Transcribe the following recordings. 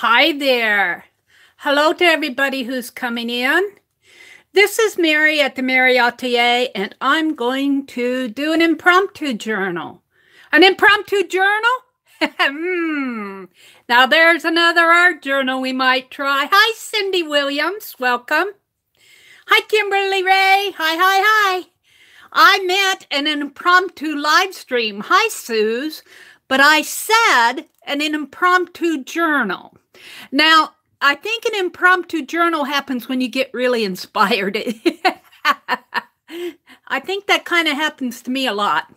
Hi there. Hello to everybody who's coming in. This is Mary at the.meri.atelier, and I'm going to do an impromptu journal. An impromptu journal? Now there's another art journal we might try. Hi, Cindy Williams. Welcome. Hi, Kimberly Ray. Hi. I meant an impromptu live stream. Hi, Suze. But I said an impromptu journal. Now, I think an impromptu journal happens when you get really inspired. I think that kind of happens to me a lot.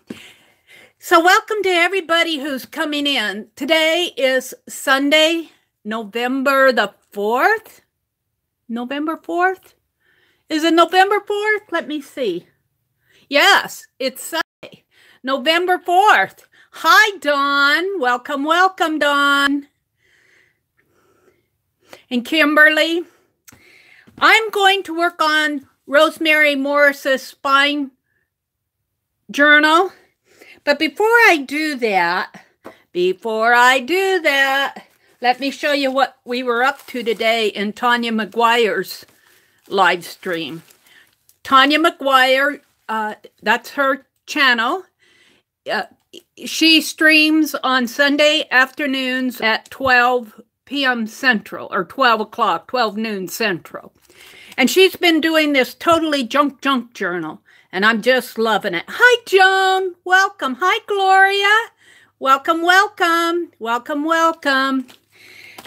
So welcome to everybody who's coming in. Today is Sunday, November the 4th. November 4th? Is it November 4th? Let me see. Yes, it's Sunday, November 4th. Hi, Dawn. Welcome, Dawn. And Kimberly. I'm going to work on Rosemary Morris's spine journal. But before I do that, let me show you what we were up to today in Tanya McGuire's live stream. Tanya McGuire, that's her channel. She streams on Sunday afternoons at 12 p.m. Central, or 12 o'clock, 12 noon Central. And she's been doing this totally junk journal, and I'm just loving it. Hi, Joan. Welcome. Hi, Gloria. Welcome.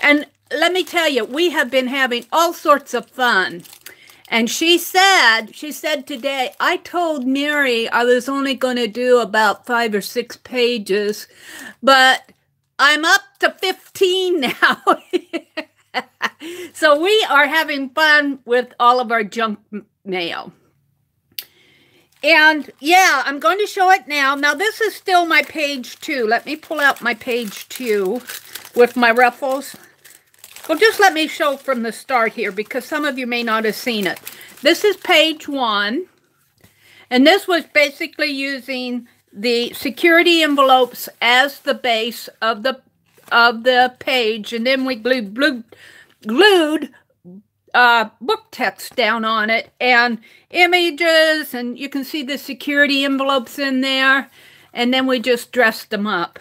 And let me tell you, we have been having all sorts of fun. And she said today, I told Mary I was only going to do about 5 or 6 pages, but I'm up to 15 now. So we are having fun with all of our junk mail. And yeah, I'm going to show it now. Now this is still my page 2. Let me pull out my page 2 with my ruffles. Well, just let me show from the start here, because some of you may not have seen it. This is page 1, and this was basically using the security envelopes as the base of the page, and then we glued book text down on it, and images, and you can see the security envelopes in there, and then we just dressed them up.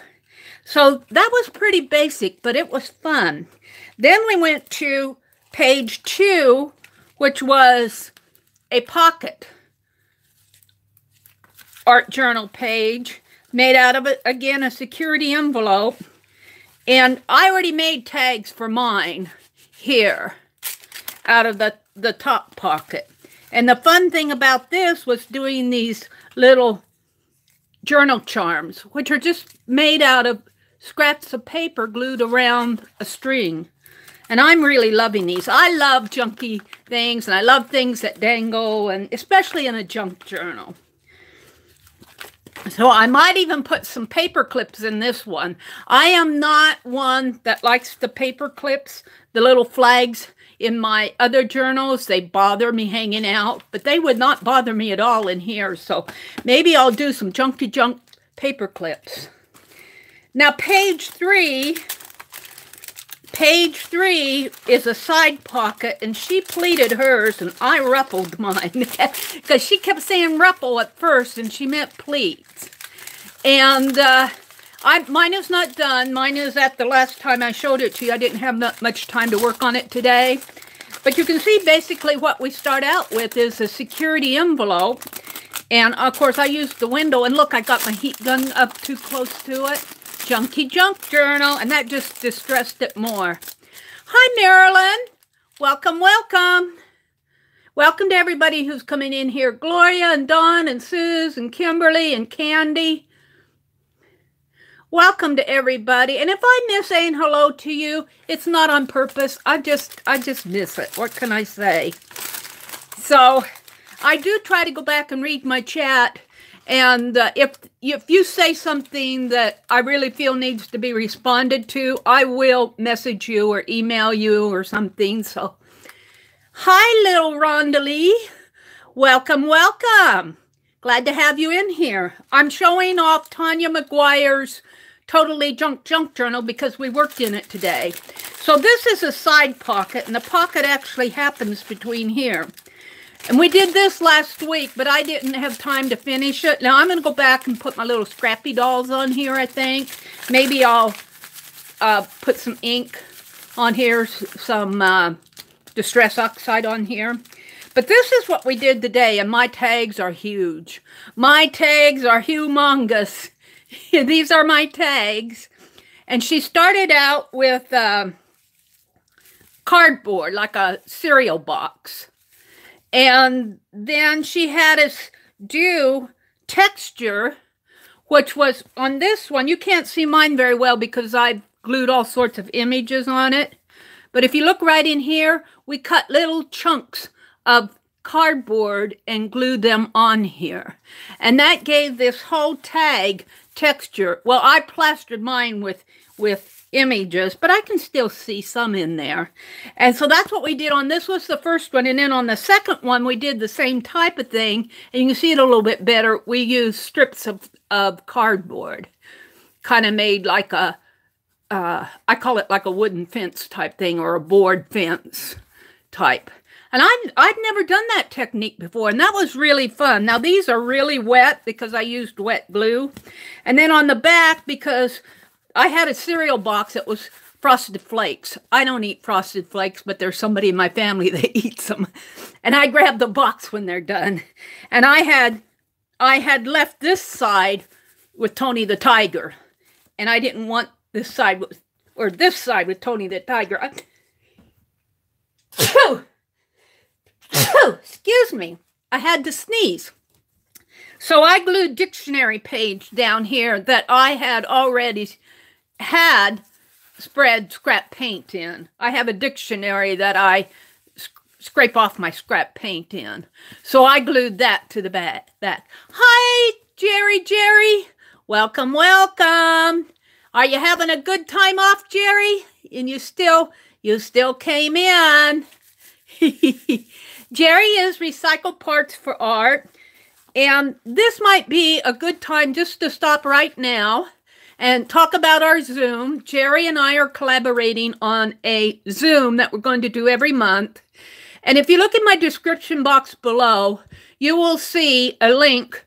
So that was pretty basic, but it was fun. Then we went to page 2, which was a pocket art journal page made out of, again, a security envelope. And I already made tags for mine here out of the top pocket. And the fun thing about this was doing these little journal charms, which are just made out of scraps of paper glued around a string. And I'm really loving these. I love junky things, and I love things that dangle, and especially in a junk journal. So I might even put some paper clips in this one. I am not one that likes the paper clips, the little flags in my other journals. They bother me hanging out, but they would not bother me at all in here. So maybe I'll do some junky junk paper clips. Now page 3 is a side pocket, and she pleated hers, and I ruffled mine because she kept saying ruffle at first, and she meant pleats. And mine is not done. Mine is at the last time I showed it to you. I didn't have that much time to work on it today. But you can see basically what we start out with is a security envelope. And, of course, I used the window. And, look, I got my heat gun up too close to it. Junky junk journal, and that just distressed it more. Hi, Marilyn. Welcome. Welcome to everybody who's coming in here. Gloria and Dawn and Suze and Kimberly and Candy. Welcome to everybody. And if I miss saying hello to you, it's not on purpose. I just miss it. What can I say? So I do try to go back and read my chat. And if you say something that I really feel needs to be responded to, I will message you or email you or something. So, hi, little Rondalee. Welcome. Glad to have you in here. I'm showing off Tanya McGuire's totally junk journal because we worked in it today. So this is a side pocket, and the pocket actually happens between here. And we did this last week, but I didn't have time to finish it. Now I'm going to go back and put my little scrappy dolls on here, I think. Maybe I'll put some ink on here, some Distress Oxide on here. But this is what we did today, and my tags are huge. My tags are humongous. These are my tags. And she started out with cardboard, like a cereal box. And then she had us do texture, which was on this one. You can't see mine very well because I've glued all sorts of images on it. But if you look right in here, we cut little chunks of cardboard and glued them on here. And that gave this whole tag texture. Well, I plastered mine with images, but I can still see some in there. And so that's what we did on this. Was the first one. And then on the second one, we did the same type of thing. And you can see it a little bit better. We used strips of cardboard. Kind of made like a, I call it like a wooden fence type thing, or a board fence type. And I'd never done that technique before, and that was really fun. Now, these are really wet because I used wet glue. And then on the back, because I had a cereal box that was Frosted Flakes. I don't eat Frosted Flakes, but there's somebody in my family that eats them. And I grab the box when they're done. And I had left this side with Tony the Tiger. And I didn't want this side, or this side with Tony the Tiger. Excuse me. I had to sneeze. So I glued dictionary page down here that I had already had spread scrap paint in. I have a dictionary that I scrape off my scrap paint in. So I glued that to the back. Hi, Jerry. Welcome, welcome. Are you having a good time off, Jerry? And you still came in. Jerry is Recycled Parts for Art. And this might be a good time just to stop right now and talk about our Zoom. Jerry and I are collaborating on a Zoom that we're going to do every month. And if you look in my description box below, you will see a link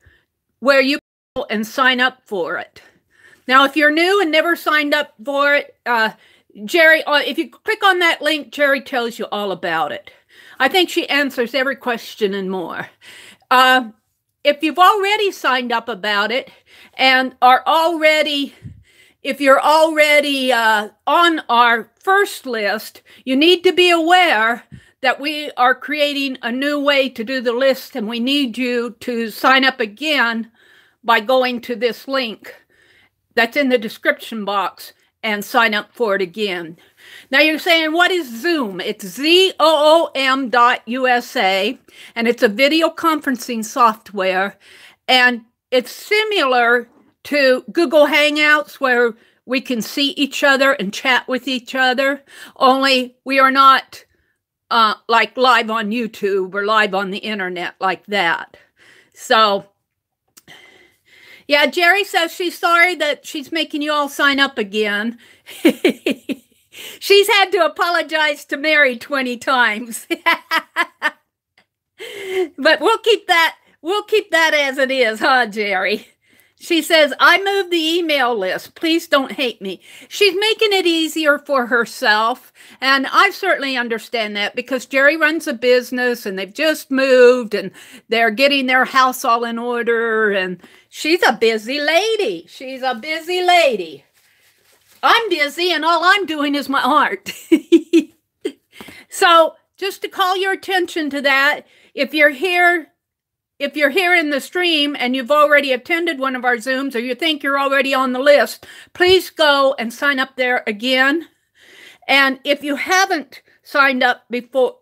where you can go and sign up for it. Now, if you're new and never signed up for it, Jerry, if you click on that link, Jerry tells you all about it. I think she answers every question and more. If you've already signed up about it and if you're already on our first list, you need to be aware that we are creating a new way to do the list, and we need you to sign up again by going to this link that's in the description box and sign up for it again. Now you're saying, what is Zoom? It's ZOOM.USA, and it's a video conferencing software, and it's similar to Google Hangouts, where we can see each other and chat with each other, only we are not like live on YouTube or live on the internet like that. So, yeah, Jerry says she's sorry that she's making you all sign up again. She's had to apologize to Mary 20 times. But we'll keep that as it is, huh, Jerry? She says, I moved the email list. Please don't hate me. She's making it easier for herself. And I certainly understand that, because Jerry runs a business and they've just moved and they're getting their house all in order. And she's a busy lady. She's a busy lady. I'm busy and all I'm doing is my art. So just to call your attention to that, if you're here in the stream and you've already attended one of our Zooms, or you think you're already on the list, please go and sign up there again. And if you haven't signed up before,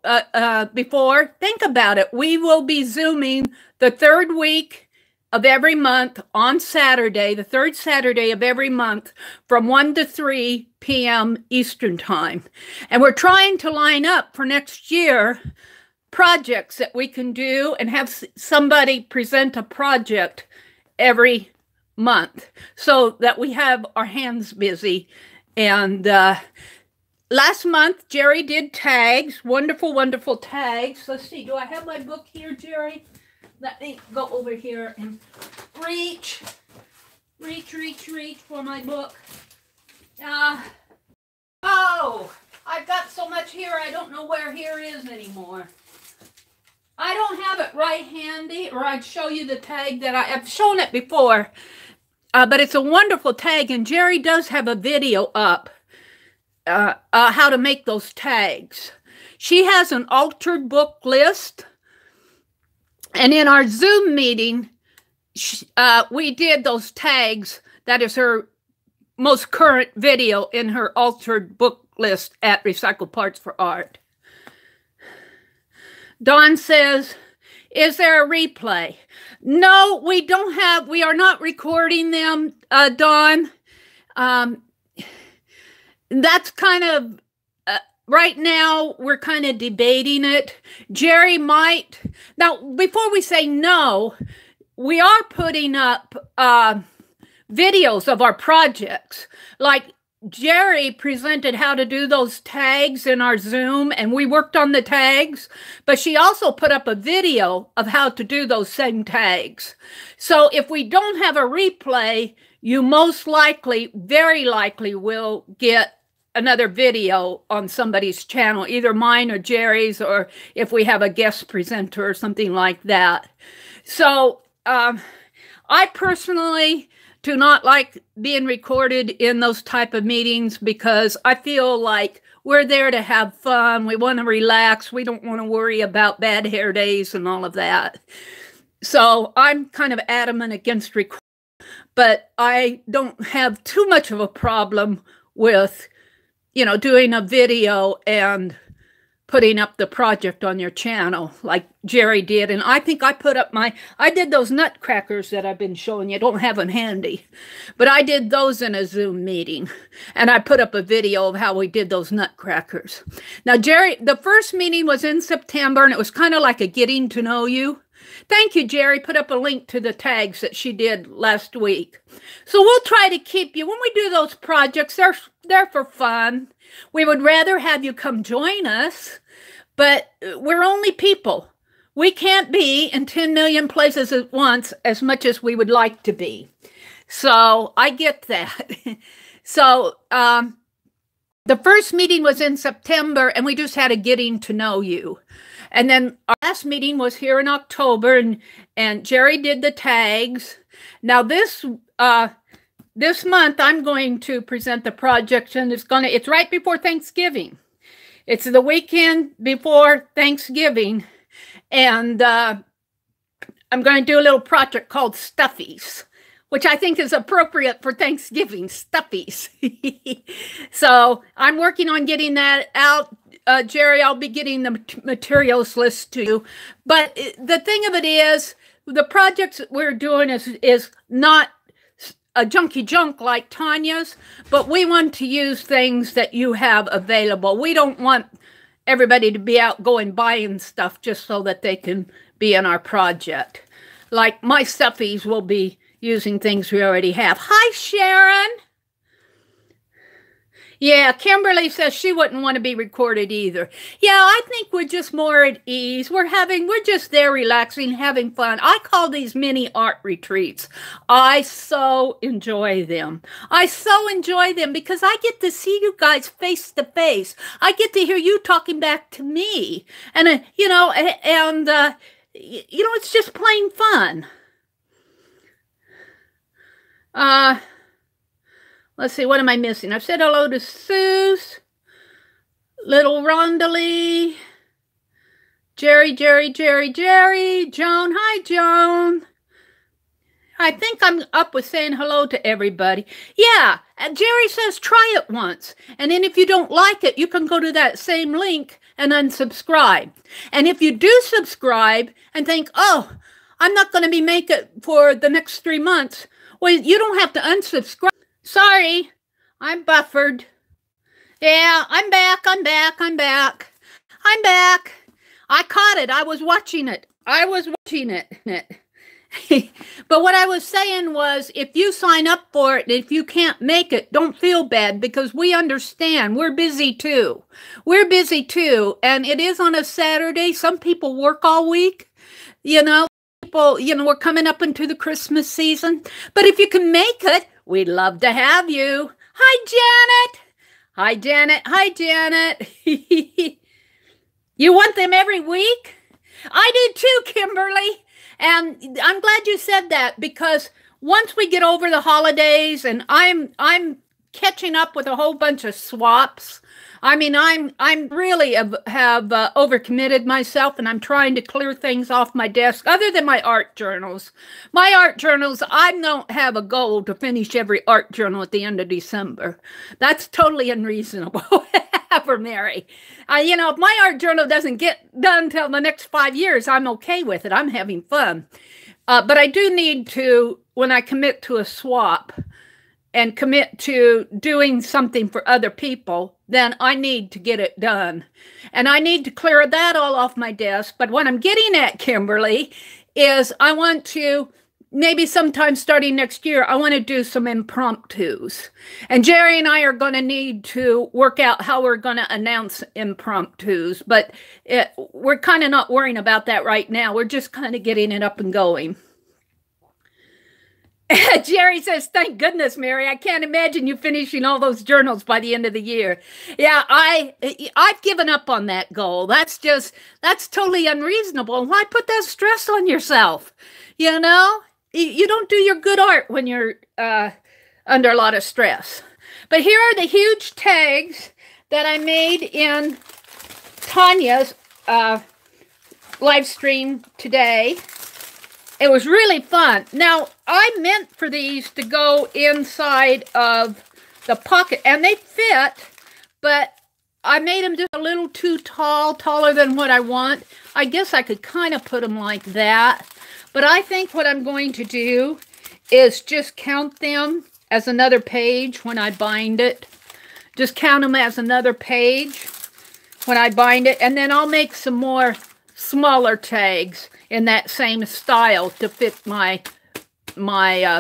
think about it. We will be Zooming the third week of every month on Saturday, the third Saturday of every month, from 1 to 3 p.m. Eastern Time. And we're trying to line up for next year projects that we can do and have somebody present a project every month so that we have our hands busy. And last month, Jerry did tags, wonderful, wonderful tags. Let's see, do I have my book here, Jerry? Let me go over here and reach for my book. Oh, I've got so much here, I don't know where here is anymore. I don't have it right handy, or I'd show you the tag that I've shown it before. But it's a wonderful tag, and Jerry does have a video up how to make those tags. She has an altered book list, and in our Zoom meeting, we did those tags. That is her most current video in her altered book list at Recycled Parts for Art. Dawn says, is there a replay? No, we don't have, we are not recording them, Dawn. That's kind of, right now, we're kind of debating it. Jerry might, now, before we say no, we are putting up videos of our projects. Like Jerry presented how to do those tags in our Zoom, and we worked on the tags, but she also put up a video of how to do those same tags. So if we don't have a replay, you most likely, very likely, will get another video on somebody's channel, either mine or Jerry's, or if we have a guest presenter or something like that. So I personally do not like being recorded in those type of meetings because I feel like we're there to have fun. We want to relax. We don't want to worry about bad hair days and all of that. So I'm kind of adamant against recording, but I don't have too much of a problem with, you know, doing a video and putting up the project on your channel like Jerry did. And I think I put up I did those nutcrackers that I've been showing you. I don't have them handy, but I did those in a Zoom meeting, and I put up a video of how we did those nutcrackers. Now, Jerry, the first meeting was in September, and it was kind of like a getting to know you. Thank you, Jerry. Put up a link to the tags that she did last week. So we'll try to keep you, when we do those projects, they're for fun. We would rather have you come join us, but we're only people. We can't be in 10 million places at once as much as we would like to be. So I get that. So the first meeting was in September, and we just had a getting to know you. And then our last meeting was here in October, and Jerry did the tags. Now this month I'm going to present the project, and it's right before Thanksgiving. It's the weekend before Thanksgiving, and I'm going to do a little project called Stuffies, which I think is appropriate for Thanksgiving, Stuffies. So I'm working on getting that out. Jerry, I'll be getting the materials list to you. But the thing of it is, the projects we're doing is not a junky junk like Tanya's, but we want to use things that you have available. We don't want everybody to be out going buying stuff just so that they can be in our project. Like my Stuffies will be using things we already have. Hi, Sharon. Yeah, Kimberly says she wouldn't want to be recorded either. Yeah, I think we're just more at ease. We're just there relaxing, having fun. I call these mini art retreats. I so enjoy them. I so enjoy them because I get to see you guys face to face. I get to hear you talking back to me. And, it's just plain fun. Let's see, what am I missing? I've said hello to Suze, little Rondalee, Jerry, Joan. Hi, Joan. I think I'm up with saying hello to everybody. Yeah, Jerry says try it once. And then if you don't like it, you can go to that same link and unsubscribe. And if you do subscribe and think, oh, I'm not going to be making it for the next 3 months, well, you don't have to unsubscribe. Sorry, I'm buffered. Yeah, I'm back. I caught it. I was watching it. But what I was saying was, if you sign up for it, if you can't make it, don't feel bad, because we understand. We're busy too. We're busy too. And it is on a Saturday. Some people work all week, you know. People, we're coming up into the Christmas season. But if you can make it, we'd love to have you. Hi, Janet. Hi, Janet. Hi, Janet. You want them every week? I do too, Kimberly. And I'm glad you said that, because once we get over the holidays, and I'm catching up with a whole bunch of swaps. I mean, I'm really have overcommitted myself, and I'm trying to clear things off my desk, other than my art journals. My art journals, I don't have a goal to finish every art journal at the end of December. That's totally unreasonable for Mary. If my art journal doesn't get done till the next 5 years, I'm okay with it. I'm having fun. But I do need to, when I commit to a swap and commit to doing something for other people, then I need to get it done. And I need to clear that all off my desk. But what I'm getting at, Kimberly, is I want to, maybe sometime starting next year, I want to do some impromptus. And Jerry and I are going to need to work out how we're going to announce impromptus. But we're kind of not worrying about that right now. We're just kind of getting it up and going. Jerry says, thank goodness, Mary. I can't imagine you finishing all those journals by the end of the year. Yeah, I've given up on that goal. That's totally unreasonable. Why put that stress on yourself? You don't do your good art when you're under a lot of stress. But here are the huge tags that I made in Tanya's live stream today. It was really fun. Now, I meant for these to go inside of the pocket, and they fit, but I made them just a little too tall, taller than what I want. I guess I could kind of put them like that. But I think what I'm going to do is just count them as another page when I bind it. Just count them as another page when I bind it, and then I'll make some more smaller tags in that same style to fit my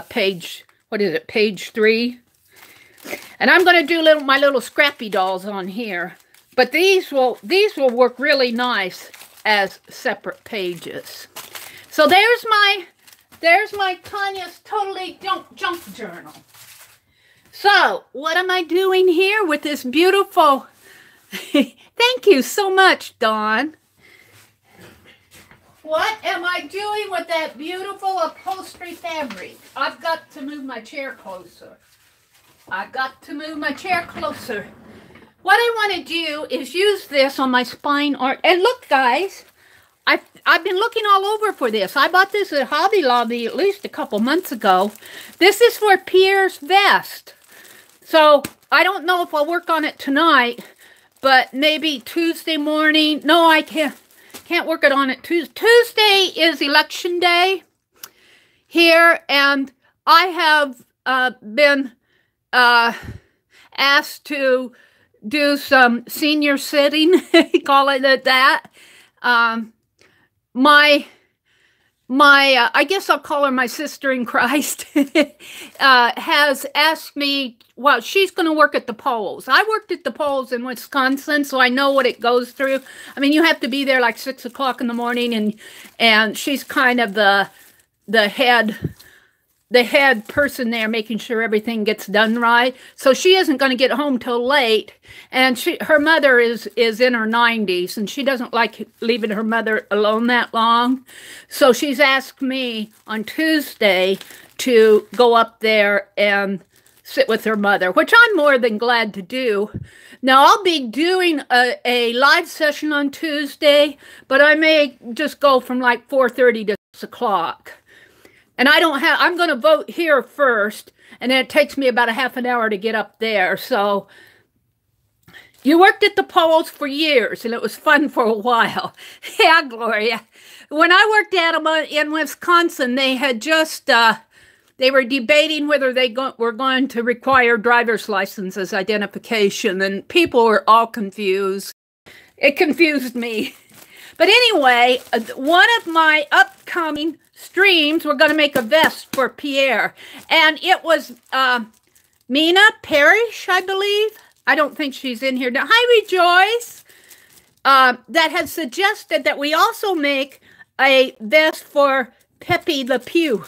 page, what is it, page 3. And I'm going to do my little scrappy dolls on here. But these will work really nice as separate pages. So there's my Tanya's Totally Junk Journal. So what am I doing here with this beautiful, thank you so much, Dawn. What am I doing with that beautiful upholstery fabric? I've got to move my chair closer. I've got to move my chair closer. What I want to do is use this on my spine art. And look, guys, I've been looking all over for this. I bought this at Hobby Lobby at least a couple months ago. This is for Pierre's vest. So I don't know if I'll work on it tonight, but maybe Tuesday morning. No, I can't work it on it Tuesday. Tuesday is election day here, and I have been asked to do some senior sitting, call it that. I guess I'll call her my sister in Christ, has asked me, well, she's going to work at the polls. I worked at the polls in Wisconsin, so I know what it goes through. I mean, you have to be there like 6 o'clock in the morning, and she's kind of the head person there, making sure everything gets done right. So she isn't going to get home till late, and her mother is in her 90s, and she doesn't like leaving her mother alone that long. So she's asked me on Tuesday to go up there and sit with her mother, which I'm more than glad to do. Now, I'll be doing a live session on Tuesday, but I may just go from like 4:30 to 6 o'clock. And I'm going to vote here first, and then it takes me about a half an hour to get up there. So you worked at the polls for years, and it was fun for a while. Yeah, Gloria. When I worked at them in Wisconsin, they had just, they were debating whether they were going to require driver's license as identification, and people were all confused. It confused me. But anyway, one of my upcoming streams, we're going to make a vest for Pierre. And it was Mina Parrish, I believe. I don't think she's in here now. Hi, Rejoice. That had suggested that we also make a vest for Pepe Le Pew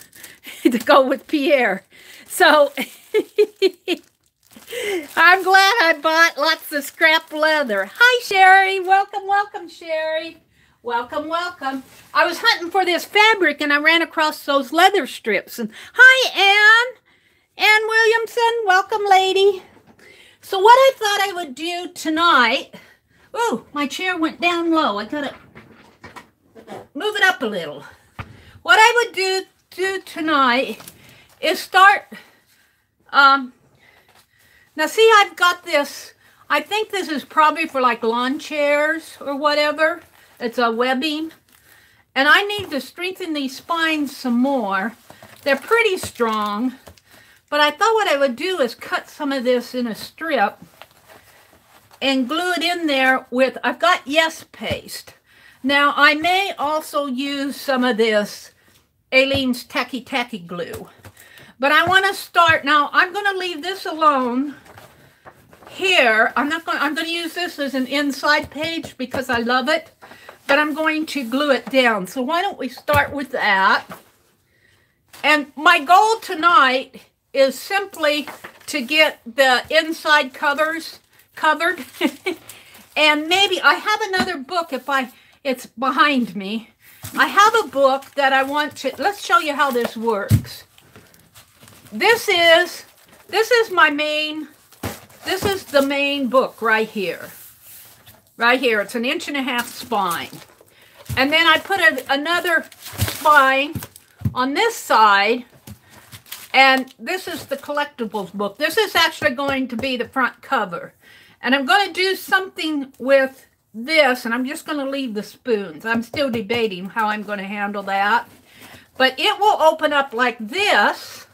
to go with Pierre. So I'm glad I bought lots of scrap leather. Hi, Sherry. Welcome, welcome, Sherry. Welcome, welcome. I was hunting for this fabric and I ran across those leather strips. And hi, Ann. Ann Williamson. Welcome, lady. So what I thought I would do tonight. Oh, my chair went down low. I gotta move it up a little. What I would do tonight is start. Now see, I've got this. I think this is probably for like lawn chairs or whatever. It's a webbing. And I need to strengthen these spines some more. They're pretty strong. But I thought what I would do is cut some of this in a strip and glue it in there with, I've got Yes paste. Now I may also use some of this Aleene's Tacky glue. But I want to start, now I'm going to leave this alone here. I'm going to use this as an inside page because I love it. But I'm going to glue it down. So why don't we start with that? And my goal tonight is simply to get the inside covers covered. And maybe I have another book it's behind me. I have a book that I want to, let's show you how this works. This is my main, this is the main book right here. Right here, it's 1.5 inch spine. And then I put another spine on this side. And this is the collectibles book. This is actually going to be the front cover. And I'm going to do something with this. And I'm just going to leave the spoons. I'm still debating how I'm going to handle that. But it will open up like this.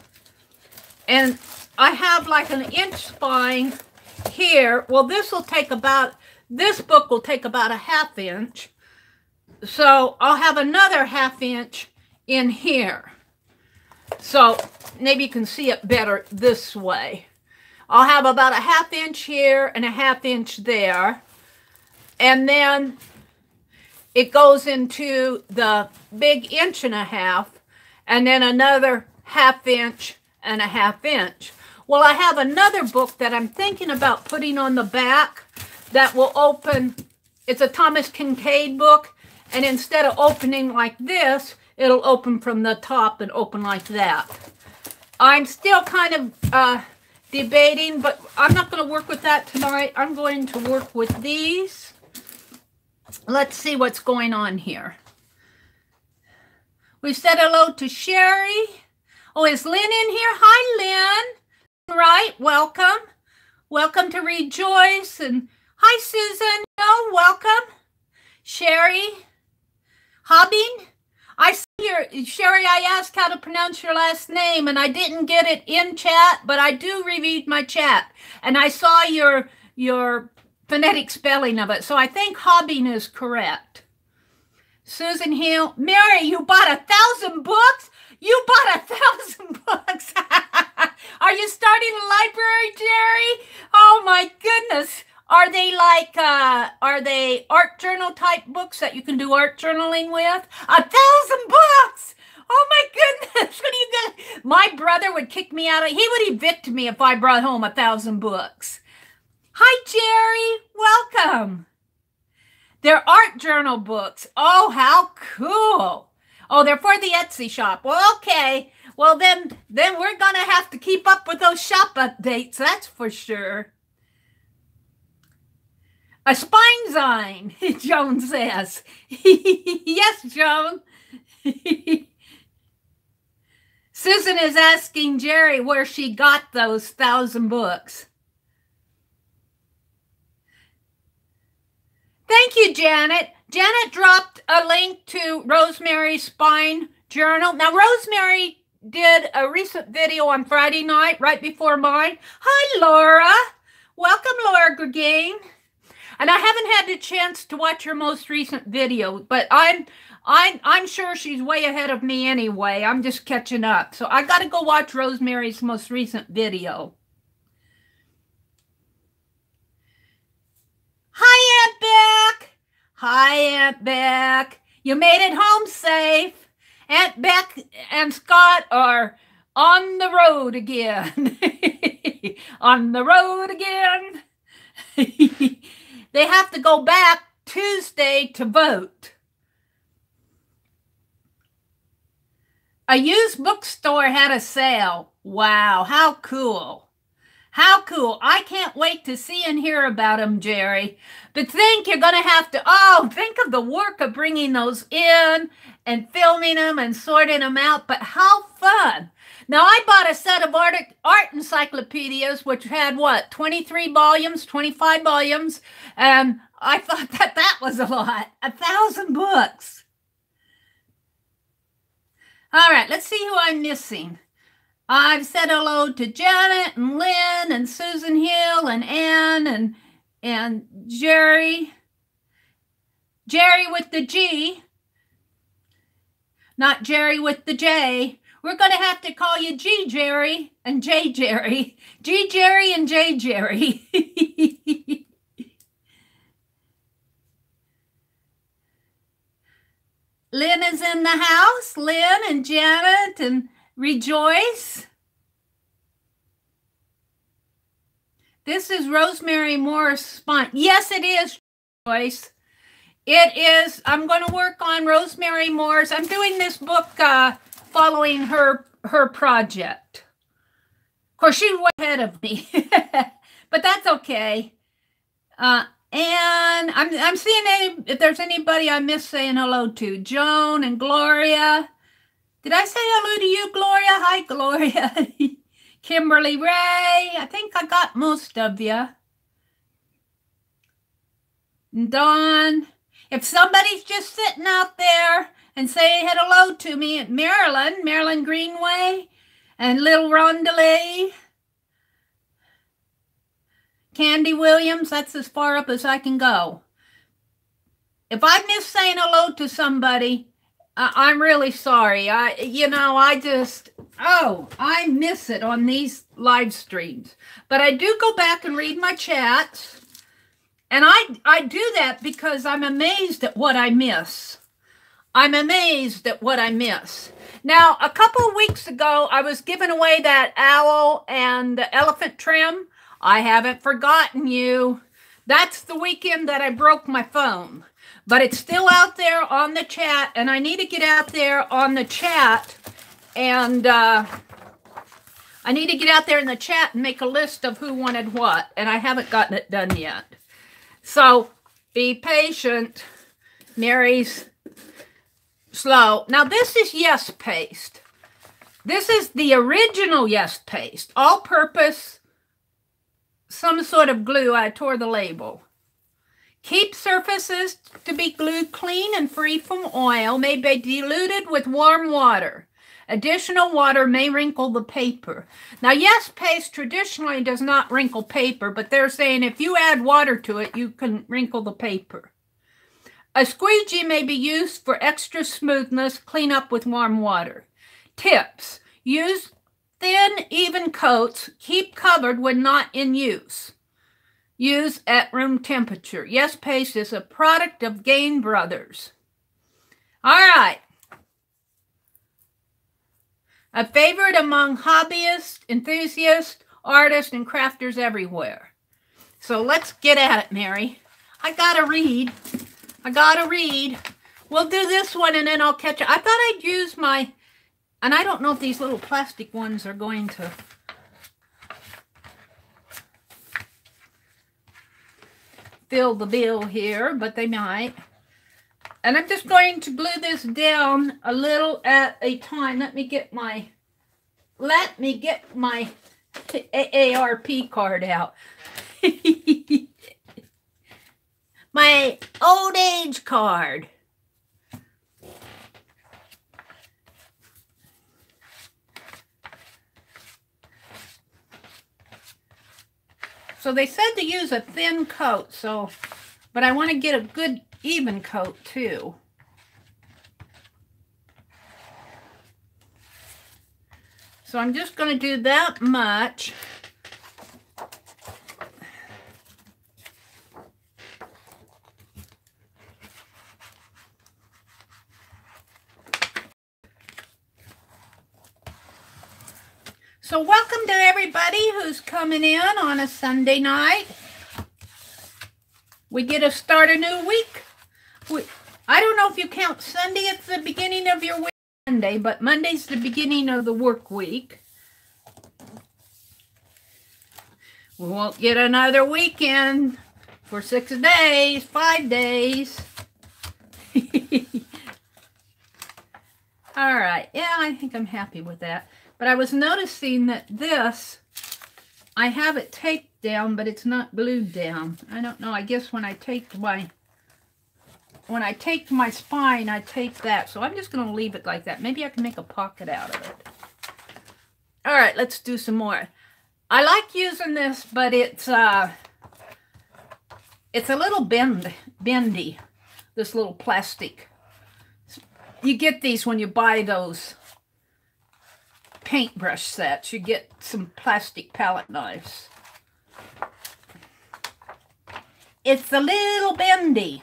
And I have like 1 inch spine here. Well, this will take about, this book will take about 1/2 inch. So I'll have another 1/2 inch in here. So maybe you can see it better this way. I'll have about 1/2 inch here and 1/2 inch there. And then it goes into the big 1.5 inch. And then another 1/2 inch and 1/2 inch. Well, I have another book that I'm thinking about putting on the back that will open. It's a Thomas Kincaid book. And instead of opening like this, it'll open from the top and open like that. I'm still kind of debating, but I'm not going to work with that tonight. I'm going to work with these. Let's see what's going on here. We said hello to Sherry. Oh, is Lynn in here? Hi, Lynn. Right, welcome. Welcome to Rejoice. And hi, Susan. Oh, welcome. Sherry. Hobbing. I see your, Sherry, I asked how to pronounce your last name, and I didn't get it in chat, but I do read my chat. And I saw your phonetic spelling of it, so I think Hobbing is correct. Susan Hill. Mary, you bought 1,000 books? You bought 1,000 books. Are you starting a library, Jerry? Oh, my goodness. Are they like, are they art journal type books that you can do art journaling with? 1,000 books! Oh my goodness, what are you gonna, my brother would kick me out of, he would evict me if I brought home 1,000 books. Hi, Jerry, welcome. They're art journal books. Oh, how cool. Oh, they're for the Etsy shop. Well, okay. Well, then we're gonna have to keep up with those shop updates, that's for sure. A Spinezine, Joan says. Yes, Joan. Susan is asking Jerry where she got those 1,000 books. Thank you, Janet. Janet dropped a link to Rosemary's Spine Journal. Now, Rosemary did a recent video on Friday night, right before mine. Hi, Laura. Welcome, Laura Gregane. And I haven't had the chance to watch her most recent video, but I'm sure she's way ahead of me anyway. I'm just catching up. So I got to go watch Rosemary's most recent video. Hi, Aunt Beck. Hi, Aunt Beck. You made it home safe. Aunt Beck and Scott are on the road again. On the road again. They have to go back Tuesday to vote. A used bookstore had a sale. Wow, how cool. How cool. I can't wait to see and hear about them, Jerry. But think you're going to have to, think of the work of bringing those in and filming them and sorting them out. But how fun. Now, I bought a set of art encyclopedias, which had, 23 volumes, 25 volumes. And I thought that was a lot. 1,000 books. All right, let's see who I'm missing. I've said hello to Janet and Lynn and Susan Hill and Ann and Jerry. Jerry with the G, not Jerry with the J. We're going to have to call you G Jerry and J Jerry. G Jerry and J Jerry. Lynn is in the house. Lynn and Janet and Rejoice. This is Rosemary Moore's spine. Yes, it is, Joyce. It is. I'm going to work on Rosemary Moore's. I'm doing this book following her project. Of course, she's way ahead of me, but that's okay. And I'm seeing if there's anybody I missed saying hello to. Joan and Gloria. Did I say hello to you, Gloria? Hi, Gloria. Kimberly Ray. I think I got most of you. Dawn. If somebody's just sitting out there and saying hello to me at Marilyn Greenway, and Little Rondelay, Candy Williams, that's as far up as I can go. If I miss saying hello to somebody, I'm really sorry. I miss it on these live streams. But I do go back and read my chats. And I do that because I'm amazed at what I miss. I'm amazed at what I miss. Now, a couple of weeks ago, I was giving away that owl and elephant trim. I haven't forgotten you. That's the weekend that I broke my phone. But it's still out there on the chat, and I need to get out there on the chat, and I need to get out there in the chat and make a list of who wanted what, and I haven't gotten it done yet. So be patient. Mary's slow. Now, this is Yes Paste. This is the original Yes Paste, all-purpose, some sort of glue. I tore the label. Keep surfaces to be glued clean and free from oil. May be diluted with warm water. Additional water may wrinkle the paper. Now, Yes Paste traditionally does not wrinkle paper, but they're saying if you add water to it, you can wrinkle the paper. A squeegee may be used for extra smoothness. Clean up with warm water. Tips. Use thin, even coats. Keep covered when not in use. Use at room temperature. Yes Paste is a product of Gain Brothers. All right. A favorite among hobbyists, enthusiasts, artists, and crafters everywhere. So let's get at it, Mary. I gotta read. We'll do this one and then I'll catch it. I thought I'd use my, and I don't know if these little plastic ones are going to fill the bill here, but they might. And I'm just going to glue this down a little at a time. Let me get my AARP card out. My old age card. So they said to use a thin coat, so But I want to get a good even coat too. So I'm just going to do that much. So welcome to everybody who's coming in on a Sunday night. We get to start a new week. I don't know if you count Sunday at the beginning of your week, Monday, but Monday's the beginning of the work week. We won't get another weekend for 6 days, 5 days. All right, yeah, I think I'm happy with that. But I was noticing that this, I have it taped down, but it's not glued down. I don't know, I guess when I taped my spine, I taped that. So I'm just going to leave it like that. Maybe I can make a pocket out of it. All right, let's do some more. I like using this, but it's a little bendy, this little plastic. You get these when you buy those paintbrush sets. You get some plastic palette knives. It's a little bendy.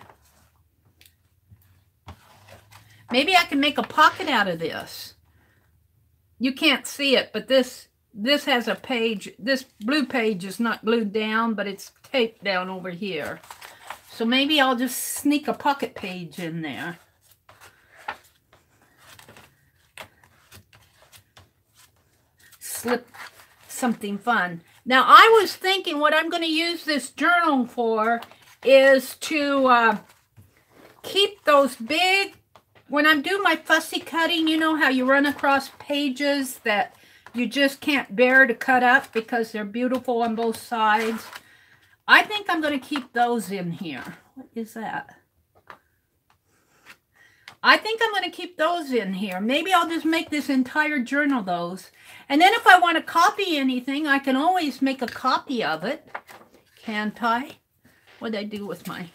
Maybe I can make a pocket out of this. You can't see it, but this has a page. This blue page is not glued down, but it's taped down over here. So maybe I'll just sneak a pocket page in there. Slip something fun. Now, I was thinking what I'm going to use this journal for is to keep those big, when I'm doing my fussy cutting, you know how you run across pages that you just can't bear to cut up because they're beautiful on both sides. I think I'm going to keep those in here. What is that? I think I'm going to keep those in here. Maybe I'll just make this entire journal those. And then if I want to copy anything, I can always make a copy of it. Can't I? What did I do with my...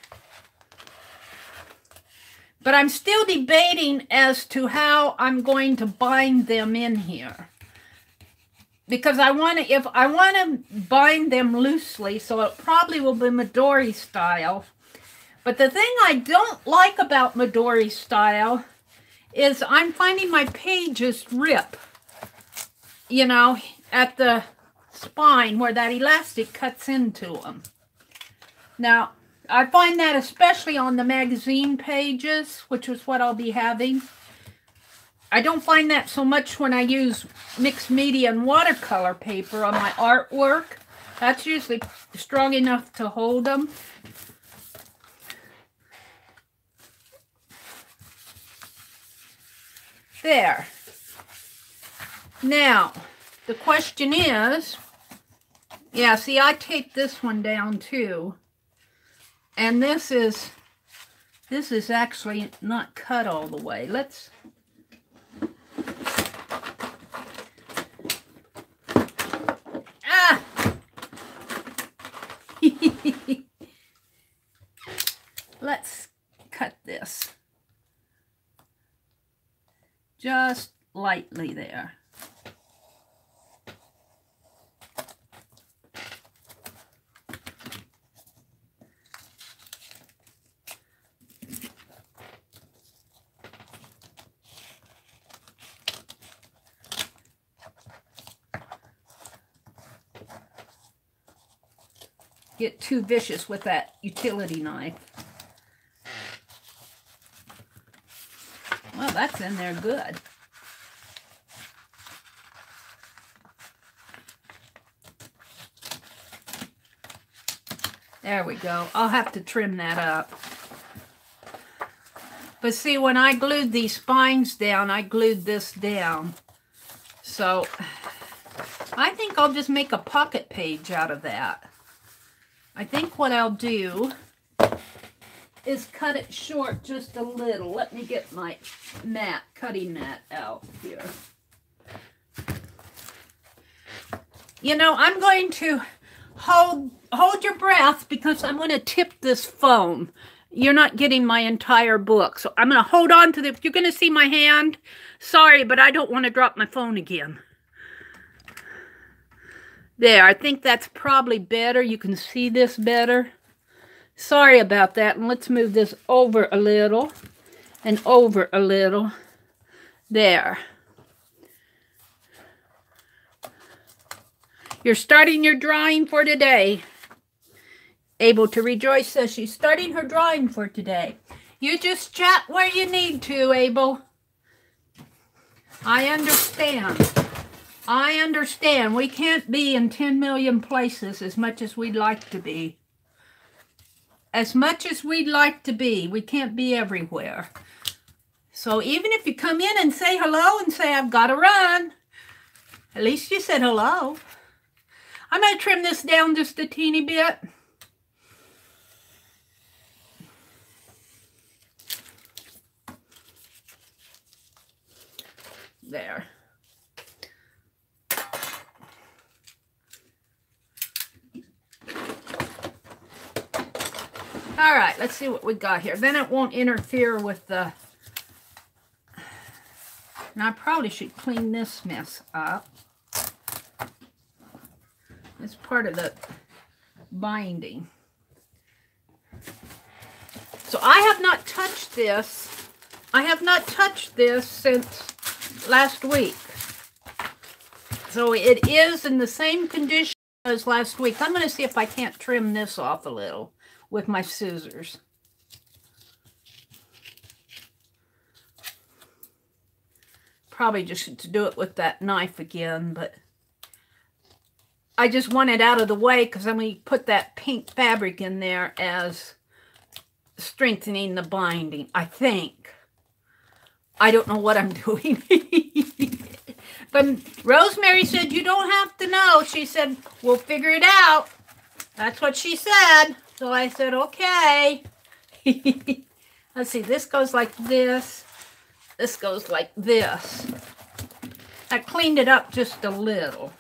But I'm still debating as to how I'm going to bind them in here. Because I want to bind them loosely, so it probably will be Midori style. But the thing I don't like about Midori style is I'm finding my pages rip, you know, at the spine where that elastic cuts into them. Now, I find that especially on the magazine pages, which is what I'll be having. I don't find that so much when I use mixed media and watercolor paper on my artwork. That's usually strong enough to hold them. There. Now, the question is, yeah, see, I taped this one down too. And this is actually not cut all the way. Let's... Ah! Let's cut this. Just lightly there. Get too vicious with that utility knife. Well, that's in there good. There we go. I'll have to trim that up. But see, when I glued these spines down, I glued this down. So I think I'll just make a pocket page out of that. I think what I'll do is cut it short just a little. Let me get my mat, cutting mat out here. You know, I'm going to hold your breath because I'm going to tip this phone. You're not getting my entire book. So I'm going to hold on to the, you're going to see my hand. Sorry, but I don't want to drop my phone again. There, I think that's probably better. You can see this better. Sorry about that. And let's move this over a little and over a little. There. You're starting your drawing for today. Able to Rejoice says she's starting her drawing for today. You just chat where you need to, Abel. I understand. I understand. We can't be in 10 million places as much as we'd like to be. As much as we'd like to be, we can't be everywhere. So even if you come in and say hello and say, I've got to run, at least you said hello. I'm going to trim this down just a teeny bit. There. All right, let's see what we got here. Then it won't interfere with the... Now I probably should clean this mess up. It's part of the binding. So I have not touched this. I have not touched this since last week. So it is in the same condition as last week. I'm going to see if I can't trim this off a little with my scissors. Probably just to do it with that knife again, but I just want it out of the way because I'm going to put that pink fabric in there as strengthening the binding, I think. I don't know what I'm doing. But Rosemary said, you don't have to know. She said, we'll figure it out. That's what she said. So I said, okay. Let's see, this goes like this. This goes like this. I cleaned it up just a little.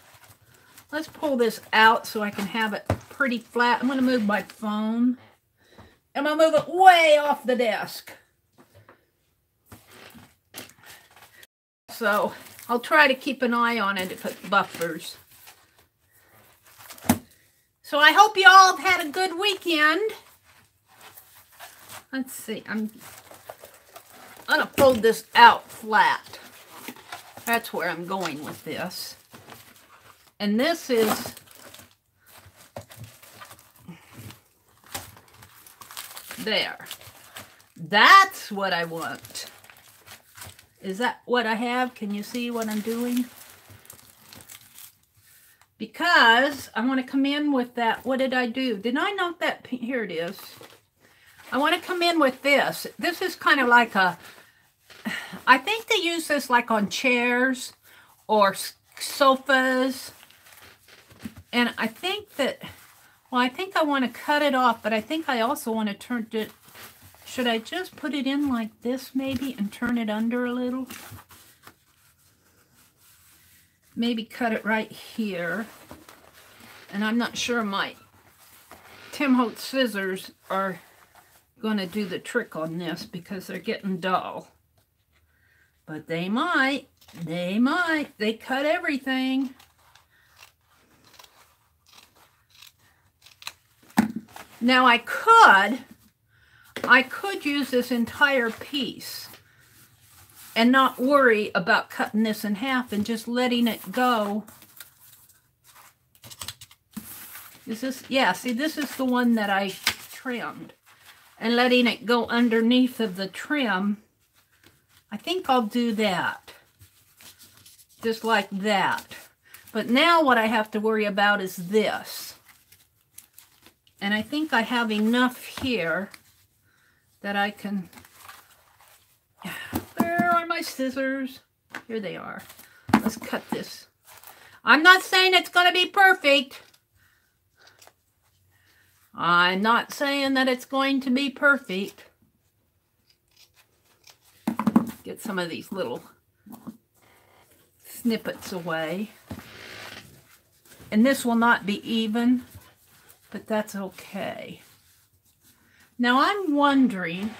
Let's pull this out so I can have it pretty flat. I'm going to move my phone. I'm going to move it way off the desk. So I'll try to keep an eye on it if it buffers. So I hope you all have had a good weekend. Let's see. I'm going to fold this out flat. That's where I'm going with this. And this is there. That's what I want. Is that what I have? Can you see what I'm doing? Because I want to come in with that. What did I do? Did I note that? Here it is. I want to come in with this. This is kind of like a, I think they use this like on chairs or sofas. And I think that, well, I think I want to cut it off, but I think I also want to turn it. Should I just put it in like this maybe and turn it under a little? Maybe cut it right here. And I'm not sure my Tim Holtz scissors are going to do the trick on this because they're getting dull. But they might. They might. They cut everything. Now I could use this entire piece and not worry about cutting this in half and just letting it go. Is this, yeah, see, this is the one that I trimmed. And letting it go underneath of the trim. I think I'll do that. Just like that. But now what I have to worry about is this. And I think I have enough here that I can, where are my scissors? Here they are. Let's cut this. I'm not saying it's going to be perfect. I'm not saying that it's going to be perfect. Get some of these little snippets away. And this will not be even. but that's okay. Now I'm wondering,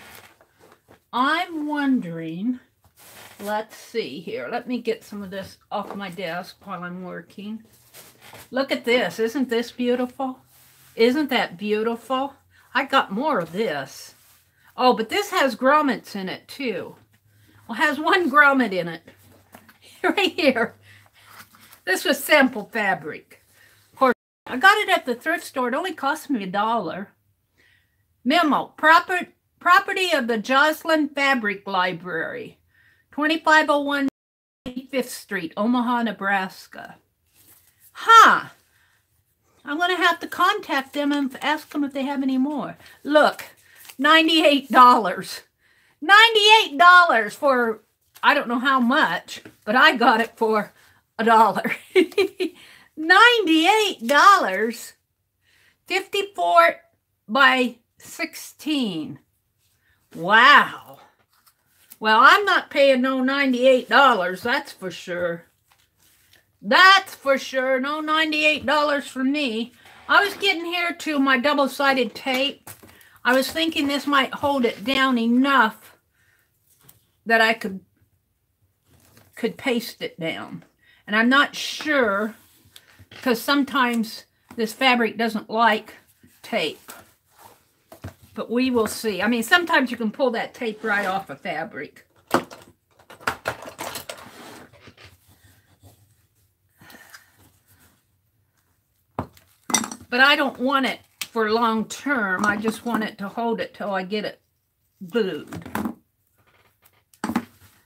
let's see here. Let me get some of this off my desk while I'm working. Look at this. Isn't this beautiful? Isn't that beautiful? I got more of this. Oh, but this has grommets in it too. Well, it has one grommet in it. Right here. This was sample fabric. Of course, I got it at the thrift store. It only cost me $1. Memo, property of the Joslyn Fabric Library, 2501 5th Street, Omaha, Nebraska. Huh. I'm going to have to contact them and ask them if they have any more. Look, $98. $98 for, I don't know how much, but I got it for $1. $98. 54 by 16. Wow. Well, I'm not paying no $98, that's for sure. That's for sure. No $98 for me. I was getting here to my double-sided tape. I was thinking this might hold it down enough that I could paste it down. And I'm not sure, because sometimes this fabric doesn't like tape. But we will see. I mean, sometimes you can pull that tape right off of fabric. But I don't want it for long term. I just want it to hold it till I get it glued.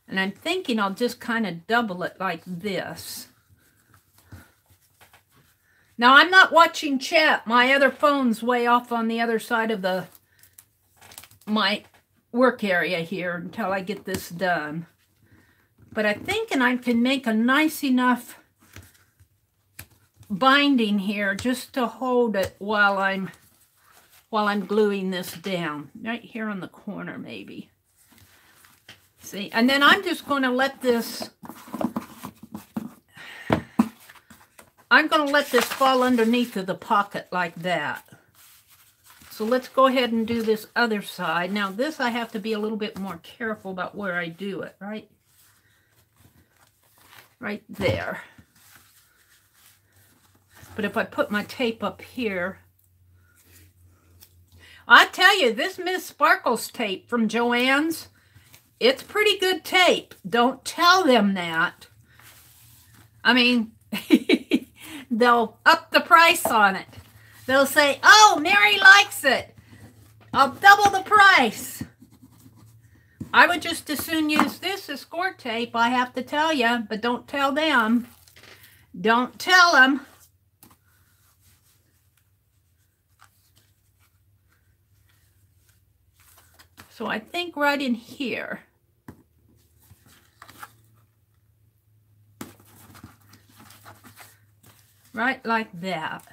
And I'm thinking I'll just kind of double it like this. Now, I'm not watching chat. My other phone's way off on the other side of my work area here until I get this done. But I'm thinking I can make a nice enough binding here just to hold it while I'm gluing this down. Right here on the corner, maybe. See, and then I'm just going to let this, fall underneath of the pocket like that. So let's go ahead and do this other side. Now this I have to be a little bit more careful about where I do it, right? Right there. But if I put my tape up here, I tell you, this Miss Sparkles tape from Joann's, it's pretty good tape. Don't tell them that. I mean, they'll up the price on it. They'll say, oh, Mary likes it. I'll double the price. I would just as soon use this as score tape, I have to tell you, but don't tell them. Don't tell them. So I think right in here. Right like that.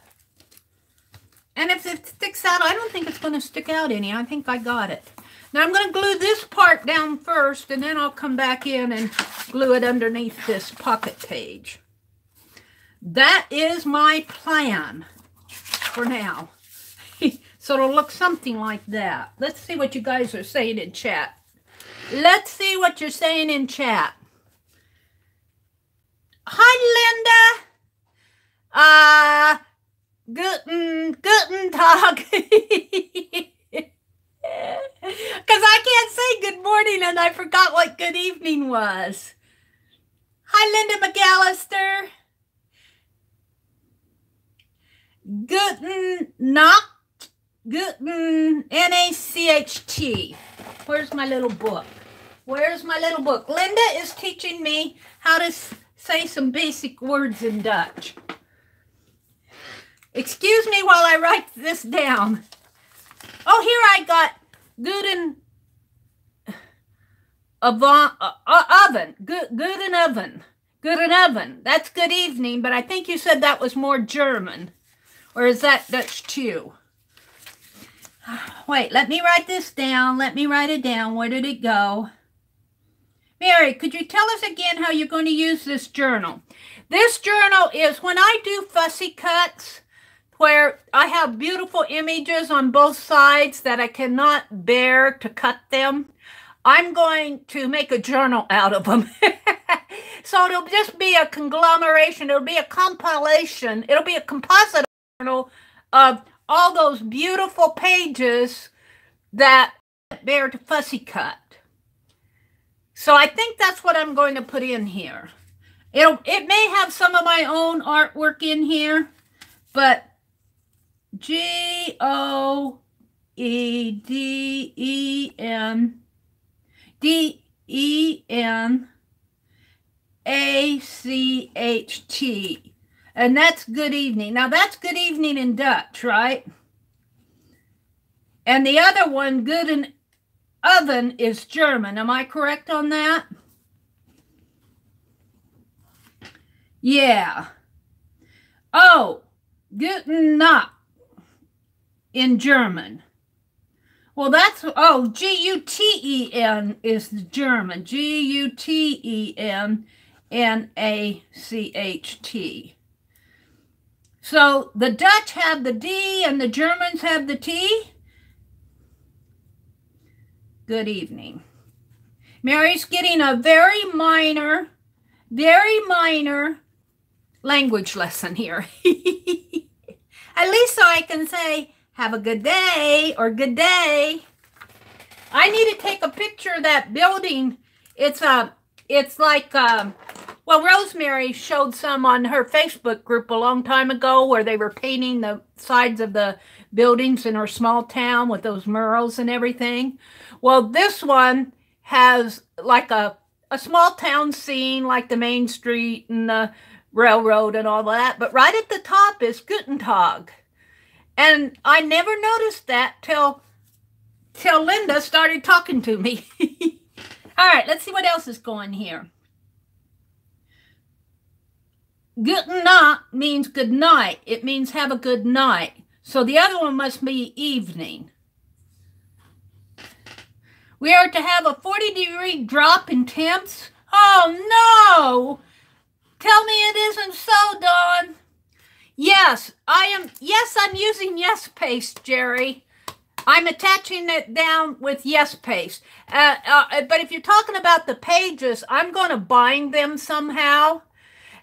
And if it sticks out, I don't think it's going to stick out any. I think I got it. Now I'm going to glue this part down first, and then I'll come back in and glue it underneath this pocket page. That is my plan for now. So it'll look something like that. Let's see what you guys are saying in chat. Let's see what you're saying in chat. Hi, Linda. Guten Tag. Because I can't say good morning and I forgot what good evening was. Hi, Linda McAllister. Guten Nacht. Guten N-A-C-H-T. Where's my little book? Where's my little book? Linda is teaching me how to say some basic words in Dutch. Excuse me while I write this down. Oh, here I got Guten oven. Guten oven. Guten oven. That's good evening, but I think you said that was more German. Or is that Dutch too? Wait, let me write this down. Let me write it down. Where did it go? Mary, could you tell us again how you're going to use this journal? This journal is when I do fussy cuts, where I have beautiful images on both sides that I cannot bear to cut them. I'm going to make a journal out of them. So it'll just be a conglomeration. It'll be a compilation. It'll be a composite journal of all those beautiful pages that bear to fussy cut. So I think that's what I'm going to put in here. It may have some of my own artwork in here, but GOEDENACHT. And that's good evening. Now that's good evening in Dutch, right? And the other one, good and oven, is German. Am I correct on that? Yeah. Oh, guten Nacht in German. Well, that's, oh, G-U-T-E-N is the German. G-U-T-E-N-N-A-C-H-T. So the Dutch have the D and the Germans have the T. Good evening. Mary's getting a very minor language lesson here. At least so I can say, have a good day or good day. I need to take a picture of that building. It's like, well, Rosemary showed some on her Facebook group a long time ago where they were painting the sides of the buildings in her small town with those murals and everything. Well, this one has like a small town scene, like the main street and the railroad and all that. But right at the top is Guten Tag. And I never noticed that till Linda started talking to me. All right, let's see what else is going here. Guten Nacht means good night. It means have a good night. So the other one must be evening. We are to have a 40-degree drop in temps. Oh, no! Tell me it isn't so, Dawn. Yes, I am. Yes, I'm using Yes Paste, Jerry. I'm attaching it down with Yes Paste. But if you're talking about the pages, I'm going to bind them somehow.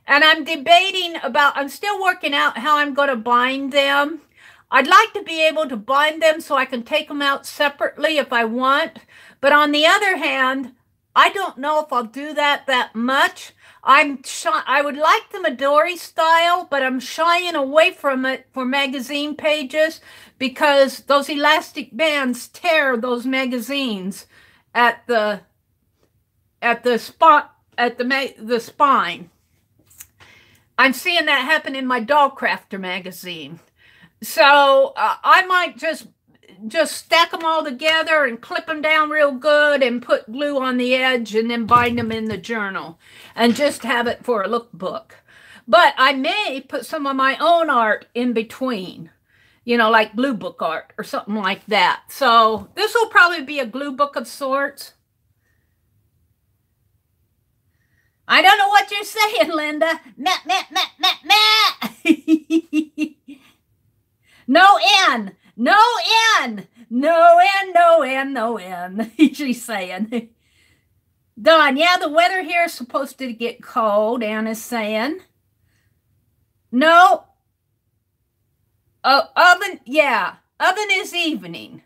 And I'm debating about, I'm still working out how I'm going to bind them. I'd like to be able to bind them so I can take them out separately if I want. But on the other hand, I don't know if I'll do that much. I would like the Midori style, but I'm shying away from it for magazine pages because those elastic bands tear those magazines at the spine. I'm seeing that happen in my Doll Crafter magazine. So I might just stack them all together and clip them down real good and put glue on the edge and then bind them in the journal and just have it for a lookbook. But I may put some of my own art in between, you know, like glue book art or something like that. So this will probably be a glue book of sorts. I don't know what you're saying, Linda. Meh, meh, meh, meh, meh. No N. No N. No N, no N, no N. She's saying. Dawn, yeah, the weather here is supposed to get cold, Anna's saying. No. Oh, oven, yeah. Oven is evening.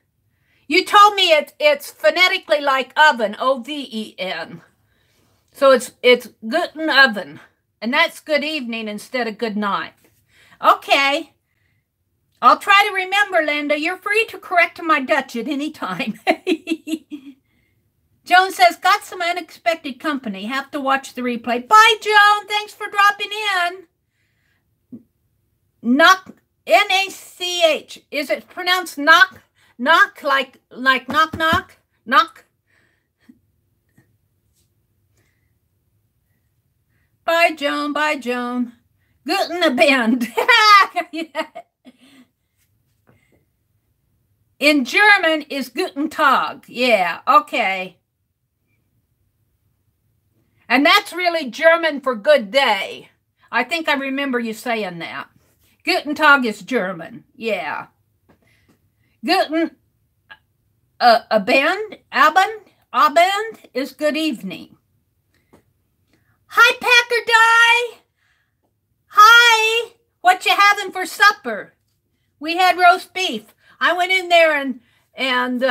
You told me it's phonetically like oven, O-V-E-N. So it's guten oven. And that's good evening instead of good night. Okay. I'll try to remember, Linda. You're free to correct my Dutch at any time. Joan says, got some unexpected company. Have to watch the replay. Bye, Joan. Thanks for dropping in. Knock, N-A-C-H. Is it pronounced knock? Knock, like knock, knock? Knock? Bye, Joan. Bye, Joan. Guten Abend. In German is Guten Tag. Yeah, okay. And that's really German for good day. I think I remember you saying that. Guten Tag is German. Yeah. Guten Abend is good evening. Hi, Packer Die. Hi. What you having for supper? We had roast beef. I went in there and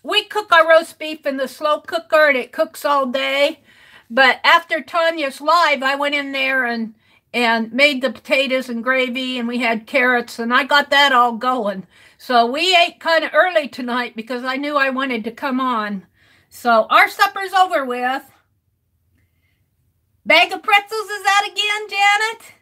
we cook our roast beef in the slow cooker, and it cooks all day. But after Tanya's live, I went in there and made the potatoes and gravy, and we had carrots, and I got that all going. So we ate kind of early tonight because I knew I wanted to come on. So our supper's over with. Bag of pretzels is that again, Janet?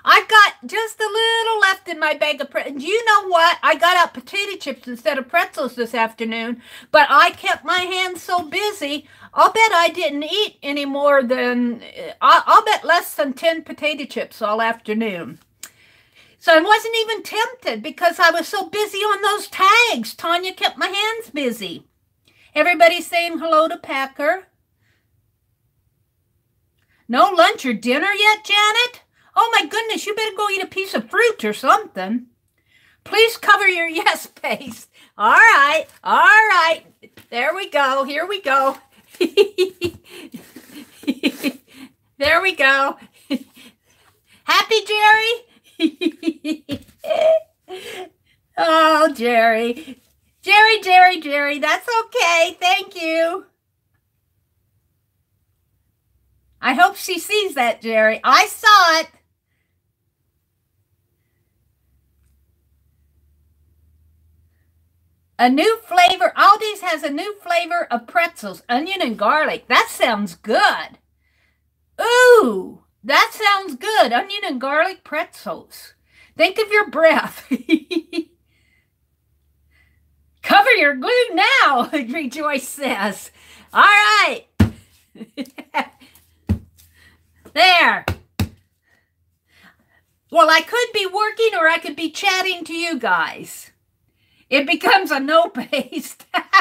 I got just a little left in my bag of pretzels. You know what? I got out potato chips instead of pretzels this afternoon, but I kept my hands so busy, I'll bet I didn't eat any more than, I'll bet less than 10 potato chips all afternoon. So I wasn't even tempted because I was so busy on those tags. Tanya kept my hands busy. Everybody's saying hello to Packer. No lunch or dinner yet, Janet? Oh my goodness, you better go eat a piece of fruit or something. Please cover your yes face. All right, all right. There we go. Here we go. There we go. Happy, Jerry? Oh, Jerry. Jerry. That's okay. Thank you. I hope she sees that, Jerry. I saw it. A new flavor. Aldi's has a new flavor of pretzels, onion and garlic. That sounds good. Ooh, that sounds good. Onion and garlic pretzels. Think of your breath. Cover your glue now, Rejoice says. All right. There. Well, I could be working or I could be chatting to you guys. It becomes a no paste. I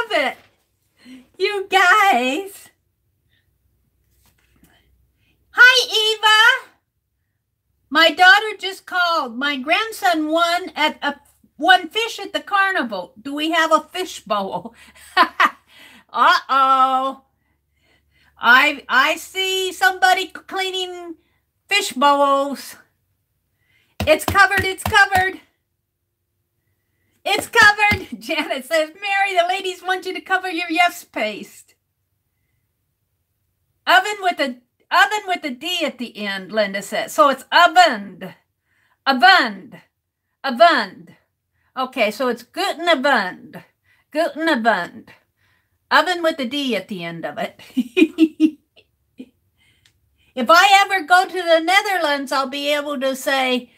love it. You guys. Hi, Eva. My daughter just called. My grandson won fish at the carnival. Do we have a fish bowl? Uh-oh. I see somebody cleaning fish bowls. It's covered, it's covered. It's covered. Janet says, Mary, the ladies want you to cover your yes paste. Oven with a D at the end, Linda says. So it's ovened. Ovened. Ovened. Okay, so it's guten Abend. Guten Abend. Oven with a D at the end of it. If I ever go to the Netherlands, I'll be able to say,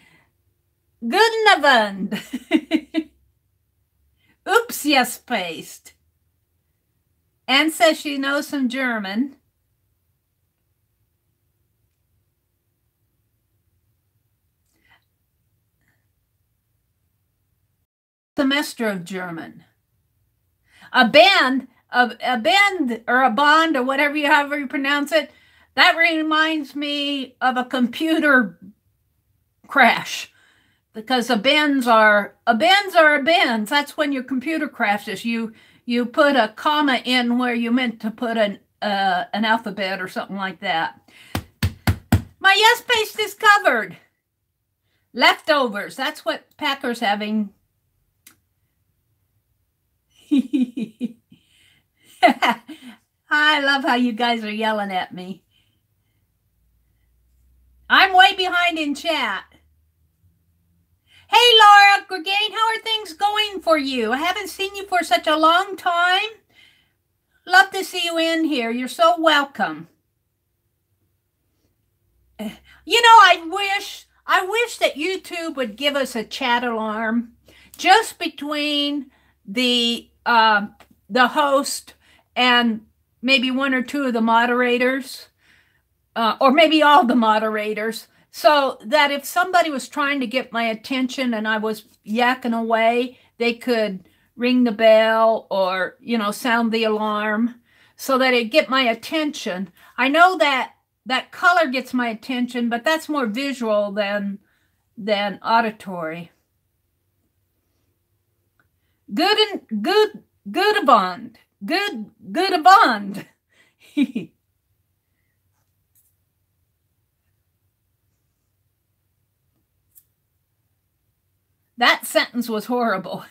Guten Abend. Oops, yes, paste. Anne says she knows some German. Semester of German. A band or a bond or whatever however you pronounce it, that reminds me of a computer crash. Because a bends are a bends. That's when your computer crashes. You put a comma in where you meant to put an alphabet or something like that. My yes paste is covered. Leftovers. That's what Packer's having. I love how you guys are yelling at me. I'm way behind in chat. Hey, Laura Gregain, how are things going for you? I haven't seen you for such a long time. Love to see you in here. You're so welcome. You know, I wish that YouTube would give us a chat alarm just between the host and maybe one or two of the moderators, or maybe all the moderators, so that if somebody was trying to get my attention and I was yakking away, they could ring the bell or, you know, sound the alarm so that it'd get my attention. I know that that color gets my attention, but that's more visual than auditory. Good a bond. Good a bond. That sentence was horrible.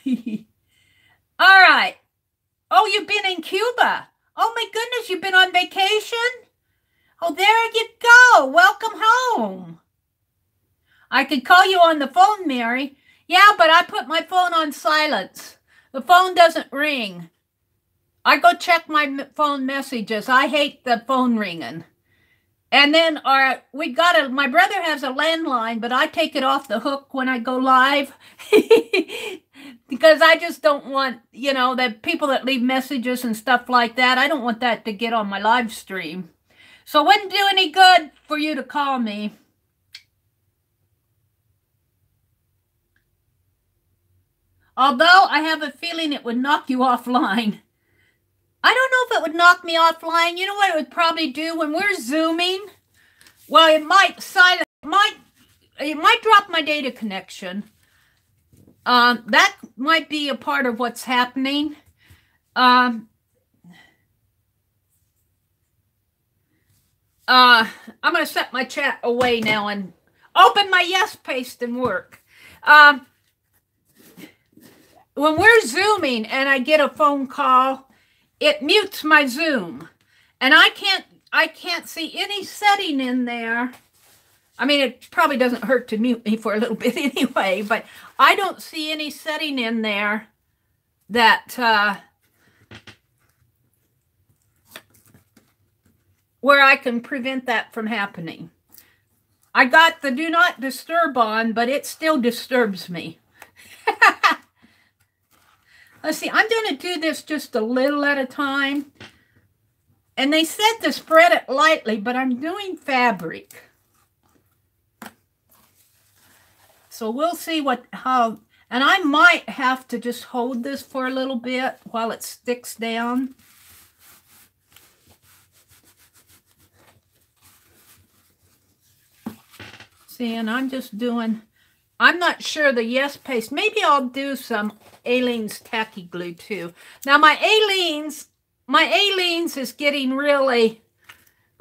All right. Oh, you've been in Cuba. Oh my goodness, you've been on vacation? Oh, there you go. Welcome home. I could call you on the phone, Mary. Yeah, but I put my phone on silence. The phone doesn't ring. I go check my phone messages. I hate the phone ringing. And then my brother has a landline, but I take it off the hook when I go live. Because I just don't want, you know, the people that leave messages and stuff like that. I don't want that to get on my live stream. So it wouldn't do any good for you to call me. Although I have a feeling it would knock you offline. I don't know if it would knock me offline. You know what it would probably do when we're Zooming? Well, it might drop my data connection. That might be a part of what's happening. I'm going to set my chat away now and open my yes paste and work. When we're Zooming and I get a phone call, it mutes my Zoom. And I can't see any setting in there. I mean, it probably doesn't hurt to mute me for a little bit anyway, but I don't see any setting in there that where I can prevent that from happening. I got the do not disturb on, but it still disturbs me. Let's see, I'm going to do this just a little at a time. And they said to spread it lightly, but I'm doing fabric. So we'll see how, and I might have to just hold this for a little bit while it sticks down. See, and I'm just doing, I'm not sure the yes paste. Maybe I'll do some Aleene's tacky glue too. Now my Aleene's is getting really,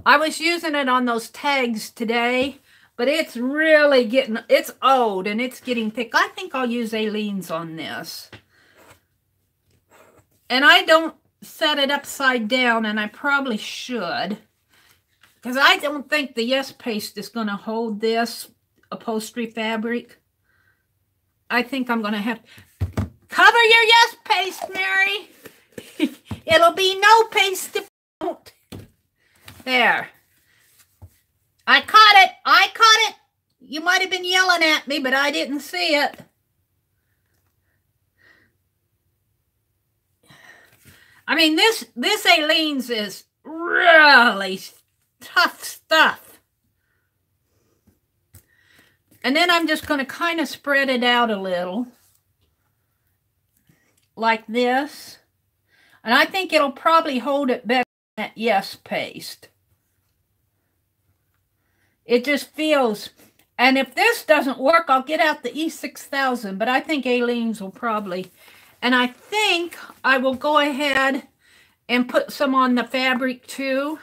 I was using it on those tags today, but it's really getting, it's old and it's getting thick. I think I'll use Aleene's on this. And I don't set it upside down, and I probably should, because I don't think the yes paste is going to hold this upholstery fabric. I think I'm going to have to cover your yes paste, Mary. It'll be no paste if you don't. There. I caught it. I caught it. You might have been yelling at me, but I didn't see it. I mean, this Aleene's is really tough stuff. And then I'm just going to kind of spread it out a little. Like this. And I think it'll probably hold it better than that yes paste. It just feels, and if this doesn't work, I'll get out the E6000, but I think Aleene's will probably, and I think I will go ahead and put some on the fabric too.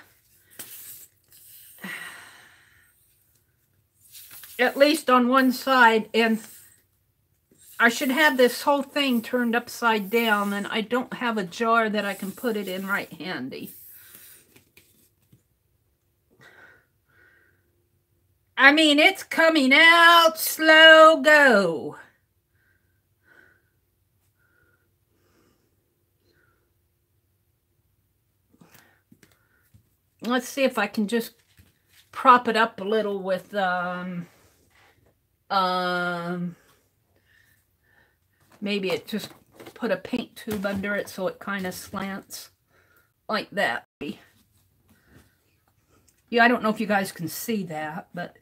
At least on one side, and I should have this whole thing turned upside down, and I don't have a jar that I can put it in right handy. I mean, it's coming out slow go. Let's see if I can just prop it up a little with maybe it just put a paint tube under it so it kind of slants like that. Yeah, I don't know if you guys can see that, but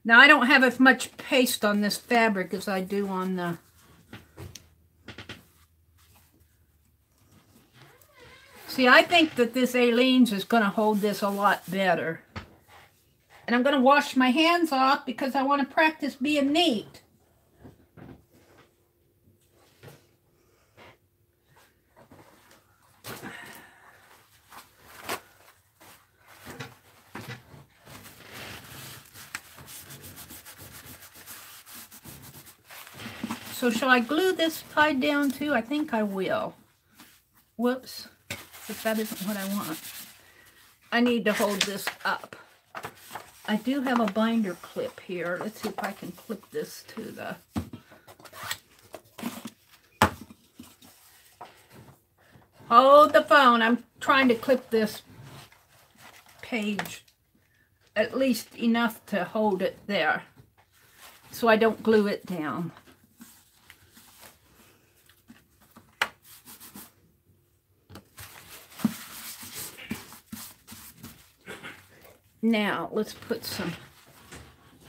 now I don't have as much paste on this fabric as I do on the See, I think that this Aleene's is going to hold this a lot better. And I'm going to wash my hands off because I want to practice being neat. So shall I glue this side down too? I think I will. Whoops, but that isn't what I want. I need to hold this up. I do have a binder clip here. Let's see if I can clip this to the... Hold the phone. I'm trying to clip this page at least enough to hold it there so I don't glue it down. Now, let's put some,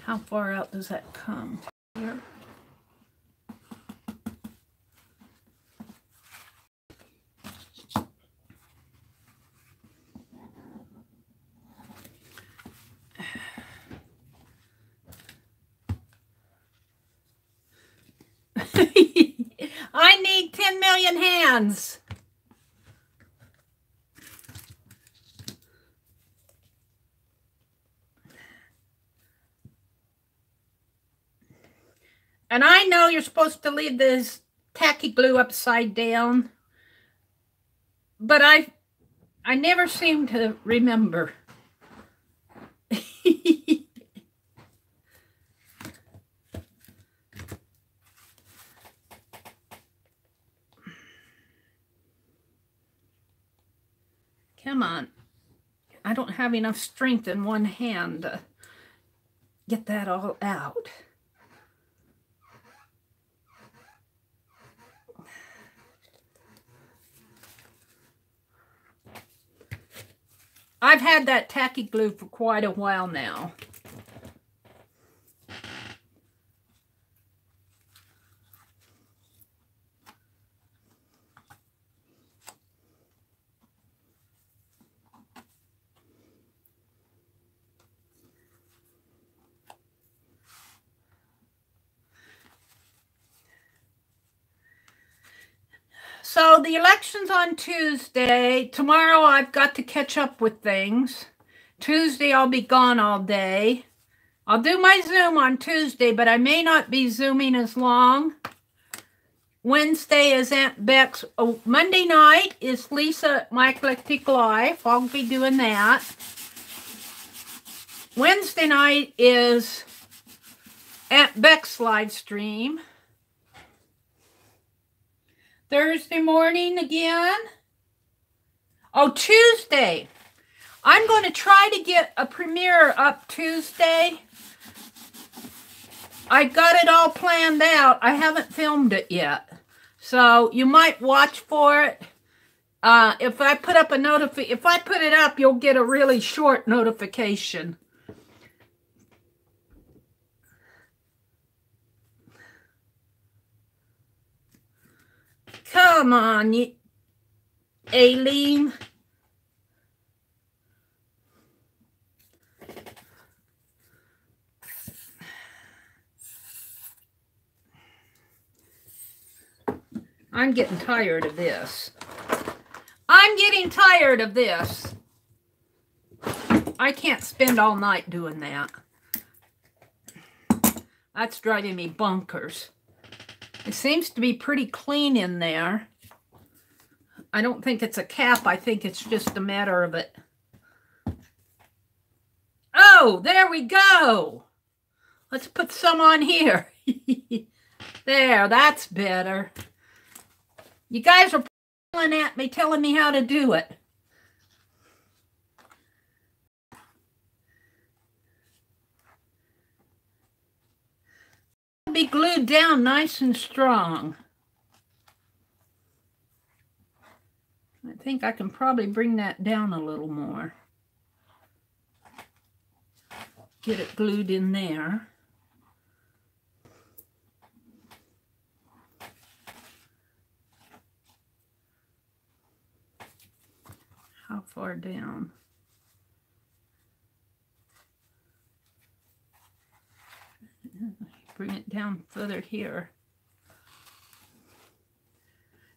how far out does that come? Here. I need 10 million hands. And I know you're supposed to leave this tacky glue upside down, but I never seem to remember. Come on. I don't have enough strength in one hand to get that all out. I've had that tacky glue for quite a while now. So the election's on Tuesday. Tomorrow I've got to catch up with things. Tuesday I'll be gone all day. I'll do my Zoom on Tuesday, but I may not be Zooming as long. Wednesday is Aunt Beck's. Oh, Monday night is Lisa My Eclectic Life. I'll be doing that. Wednesday night is Aunt Beck's live stream. Thursday morning again. Oh, Tuesday. I'm going to try to get a premiere up Tuesday. I got it all planned out. I haven't filmed it yet. So you might watch for it. If I put up a if I put it up, you'll get a really short notification. Come on, Aileen. I'm getting tired of this. I'm getting tired of this. I can't spend all night doing that. That's driving me bonkers. It seems to be pretty clean in there. I don't think it's a cap. I think it's just a matter of it. Oh, there we go. Let's put some on here. There, that's better. You guys are pulling at me, telling me how to do it. It'll be glued down nice and strong. I think I can probably bring that down a little more. Get it glued in there. How far down? Bring it down further here.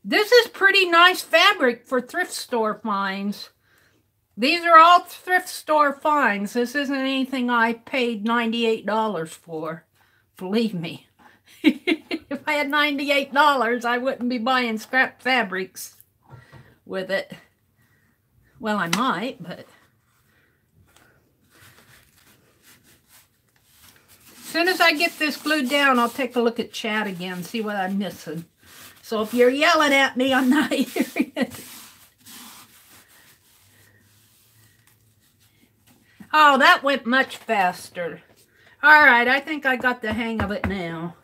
This is pretty nice fabric for thrift store finds. These are all thrift store finds. This isn't anything I paid $98 for. Believe me. If I had $98, I wouldn't be buying scrap fabrics with it. Well, I might, but... As soon as I get this glued down, I'll take a look at chat again, see what I'm missing. So if you're yelling at me, I'm not hearing it. Oh, that went much faster. All right, I think I got the hang of it now.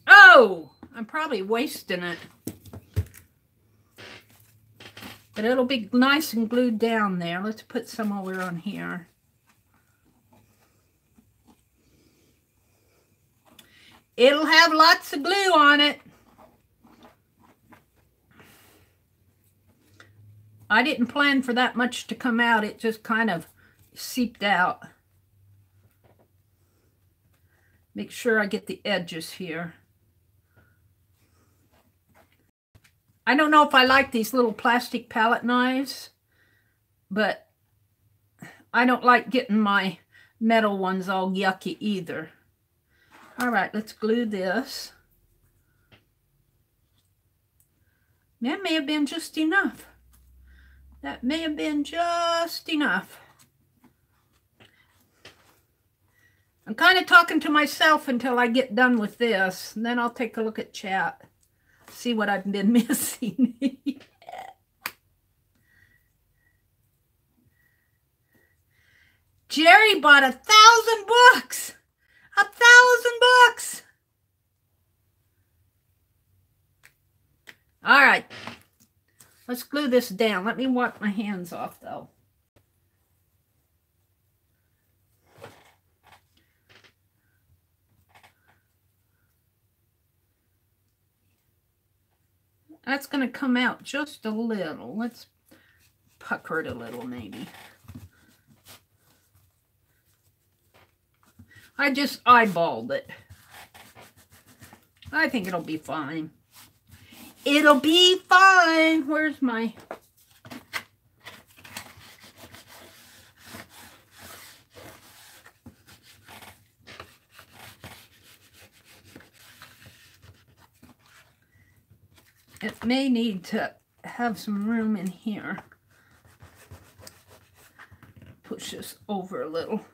Oh, I'm probably wasting it. But it'll be nice and glued down there. Let's put some over on here. It'll have lots of glue on it. I didn't plan for that much to come out. It just kind of seeped out. Make sure I get the edges here. I don't know if I like these little plastic palette knives, but I don't like getting my metal ones all yucky either. All right, let's glue this. That may have been just enough. That may have been just enough. I'm kind of talking to myself until I get done with this, and then I'll take a look at chat, see what I've been missing. Jerry bought 1,000 books. 1,000 books. All right. Let's glue this down. Let me wipe my hands off, though. That's going to come out just a little. Let's pucker it a little, maybe. I just eyeballed it. I think it'll be fine. It'll be fine. Where's my... It may need to have some room in here. Push this over a little.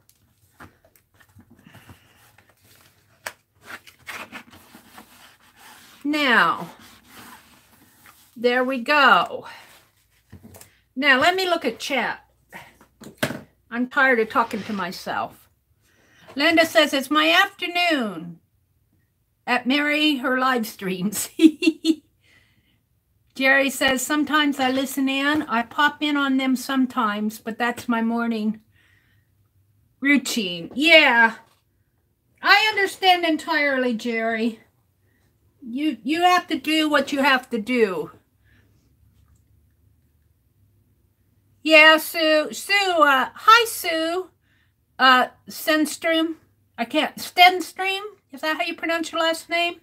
Now, there we go. Now, let me look at chat. I'm tired of talking to myself. Linda says, it's my afternoon at Mary, her live streams. Jerry says, sometimes I listen in. I pop in on them sometimes, but that's my morning routine. Yeah, I understand entirely, Jerry. You have to do what you have to do. Yeah, Sue, hi, Sue. Stenstream. Stenstream? Is that how you pronounce your last name?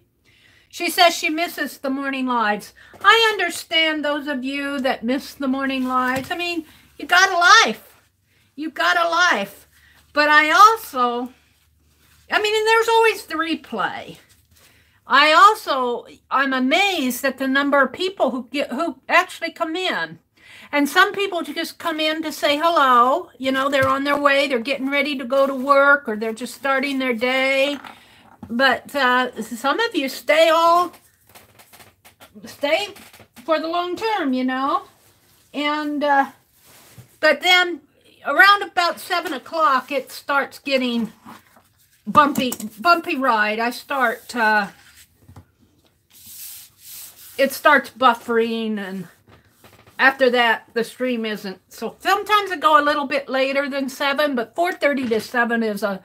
She says she misses the morning lives. I understand those of you that miss the morning lives. I mean, you got a life. You got a life. But I also, and there's always the replay. I'm amazed at the number of people who actually come in. And some people just come in to say hello. You know, they're on their way. They're getting ready to go to work, or they're just starting their day. But some of you stay for the long term, you know. And but then around about 7 o'clock, it starts getting bumpy ride. It starts buffering, and after that, the stream isn't. So sometimes I go a little bit later than 7, but 4:30 to 7 is a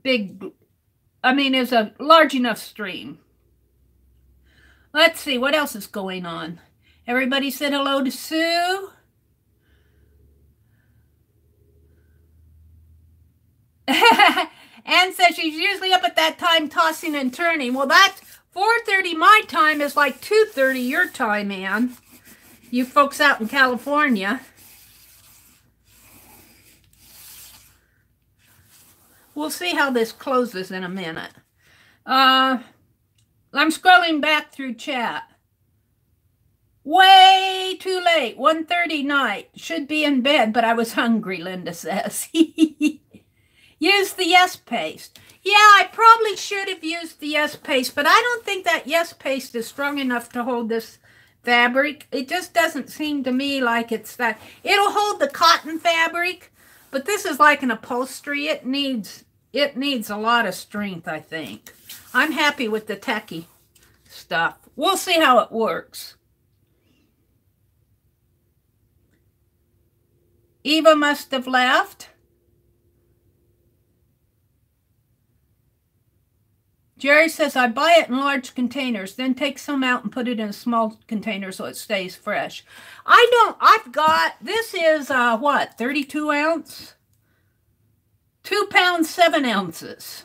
big, is a large enough stream. Let's see, what else is going on? Everybody said hello to Sue. Anne says she's usually up at that time tossing and turning. Well, that's 4:30 my time is like 2:30 your time, Anne. You folks out in California. We'll see how this closes in a minute. I'm scrolling back through chat. Way too late, 1:30 night. Should be in bed, but I was hungry, Linda says. Use the Yes paste. Yeah, I probably should have used the Yes paste, but I don't think that Yes paste is strong enough to hold this fabric. It just doesn't seem to me like it's that. It'll hold the cotton fabric, but this is like an upholstery. It needs a lot of strength, I think. I'm happy with the tacky stuff. We'll see how it works. Eva must have left. Jerry says, I buy it in large containers, then take some out and put it in a small container so it stays fresh. This is, what, 32 ounce? 2 pounds, 7 ounces.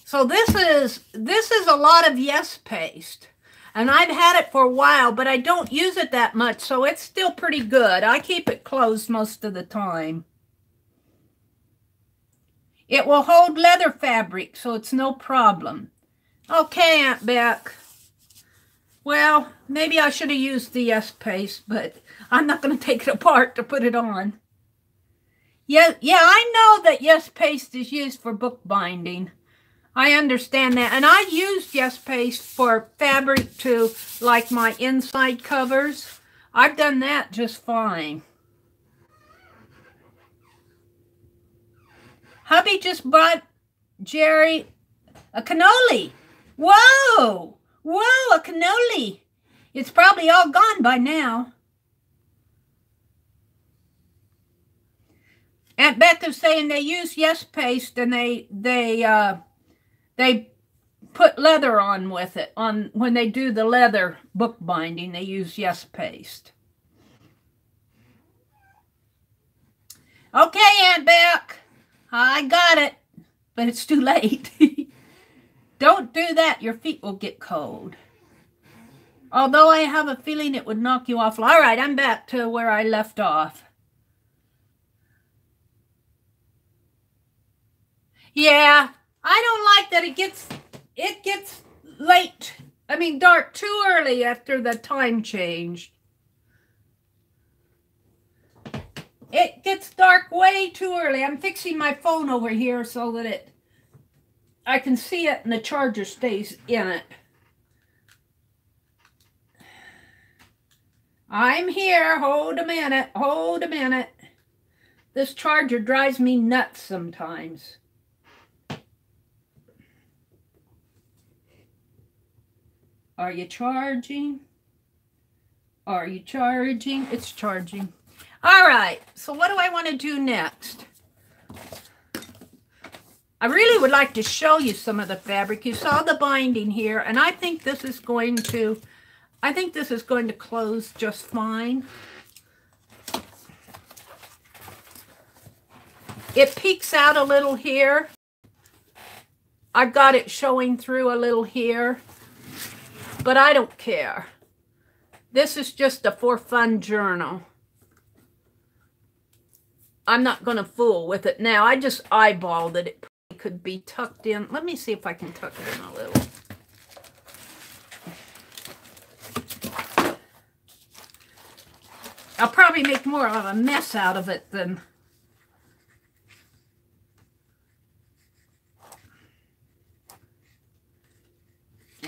So this is a lot of Yes paste. And I've had it for a while, but I don't use it that much, so it's still pretty good. I keep it closed most of the time. It will hold leather fabric, so it's no problem. Okay, Aunt Beck. Well, maybe I should have used the Yes paste, but I'm not going to take it apart to put it on. Yeah, I know that Yes paste is used for bookbinding. I understand that. And I used Yes paste for fabric to, like my inside covers. I've done that just fine. Hubby just bought Jerry a cannoli. Whoa! Whoa, a cannoli. It's probably all gone by now. Aunt Beth is saying they use Yes paste and they put leather on with it. When they do the leather bookbinding, they use Yes paste. Okay, Aunt Beck. I got it, but it's too late. Don't do that. Your feet will get cold. Although I have a feeling it would knock you off. All right, I'm back to where I left off. Yeah, I don't like that it gets late. I mean, dark too early after the time change. It gets dark way too early. I'm fixing my phone over here so that I can see it and the charger stays in it. I'm here. Hold a minute. Hold a minute. This charger drives me nuts sometimes. Are you charging? Are you charging? It's charging. All right, so what do I want to do next? I really would like to show you some of the fabric. You saw the binding here, and I think this is going to close just fine. It peeks out a little here. I've got it showing through a little here, but I don't care. This is just a for fun journal. I'm not going to fool with it now. I just eyeballed it. It probably could be tucked in. Let me see if I can tuck it in a little. I'll probably make more of a mess out of it than...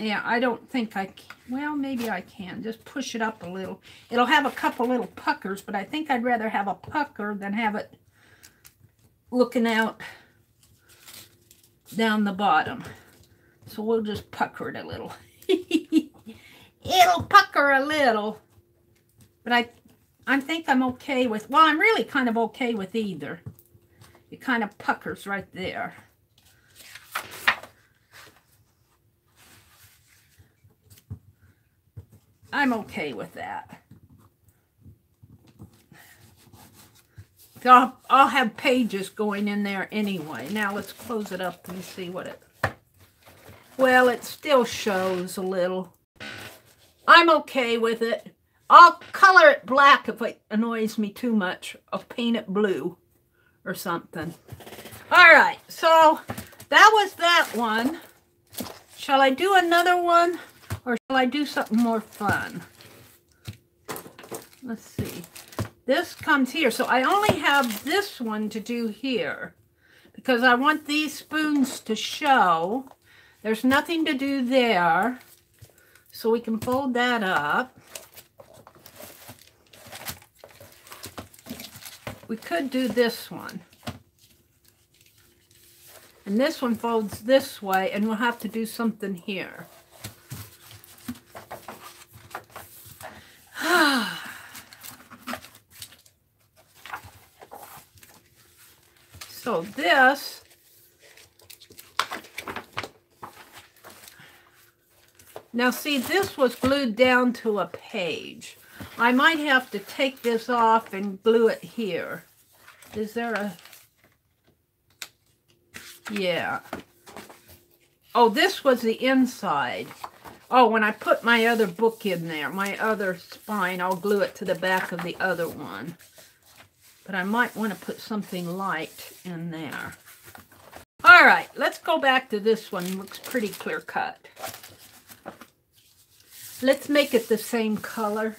Yeah, I don't think I can. Well, maybe I can. Just push it up a little. It'll have a couple little puckers, but I think I'd rather have a pucker than have it looking out down the bottom. So we'll just pucker it a little. It'll pucker a little. But I think I'm okay with, well, I'm really kind of okay with either. It kind of puckers right there. I'm okay with that. I'll have pages going in there anyway. Now let's close it up and see what it... Well, it still shows a little. I'm okay with it. I'll color it black if it annoys me too much. I'll paint it blue or something. All right, so that was that one. Shall I do another one or shall I do something more fun? Let's see. This comes here, so I only have this one to do here because I want these spoons to show. There's nothing to do there, so we can fold that up. We could do this one. And this one folds this way, and we'll have to do something here. So this, now see, this was glued down to a page. I might have to take this off and glue it here. Is there a... Yeah. Oh, this was the inside. Oh, when I put my other book in there, my other spine, I'll glue it to the back of the other one. But I might want to put something light in there. All right, let's go back to this one. Looks pretty clear cut. Let's make it the same color.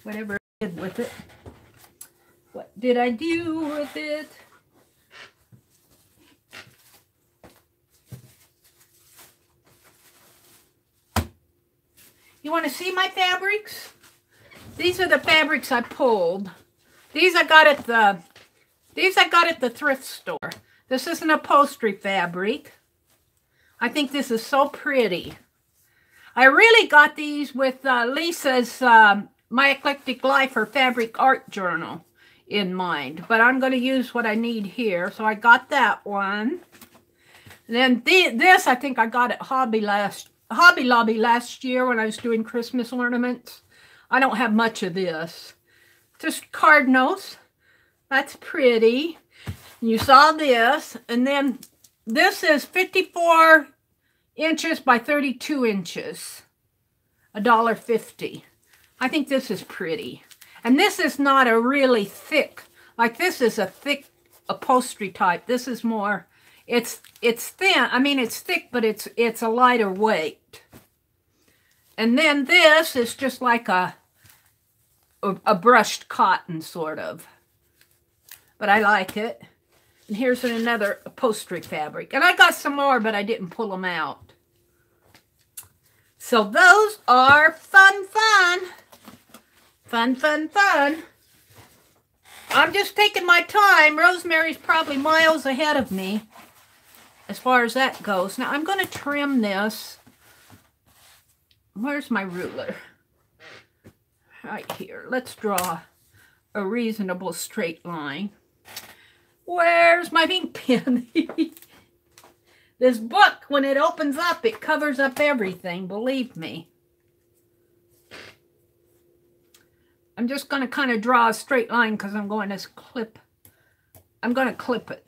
Whatever I did with it. What did I do with it? You want to see my fabrics? These are the fabrics I pulled. These I got at the thrift store. This is an upholstery fabric. I think this is so pretty. I really got these with Lisa's My Eclectic Life, her fabric art journal in mind. But I'm going to use what I need here. So I got that one. And then this I think I got at Hobby Lobby last year when I was doing Christmas ornaments. I don't have much of this. Just cardinals. That's pretty. You saw this. And then this is 54 inches by 32 inches. $1.50. I think this is pretty. And this is not a really thick, like this is a thick upholstery type. This is more, it's thin. I mean, it's thick, but it's a lighter weight. And then this is just like a brushed cotton, sort of. But I like it. And here's another upholstery fabric. And I got some more, but I didn't pull them out. So those are fun. Fun. I'm just taking my time. Rosemary's probably miles ahead of me as far as that goes. Now I'm going to trim this. Where's my ruler? Right here. Let's draw a reasonable straight line. Where's my ink pen? This book, when it opens up, it covers up everything, believe me. I'm just going to kind of draw a straight line because I'm going to clip it.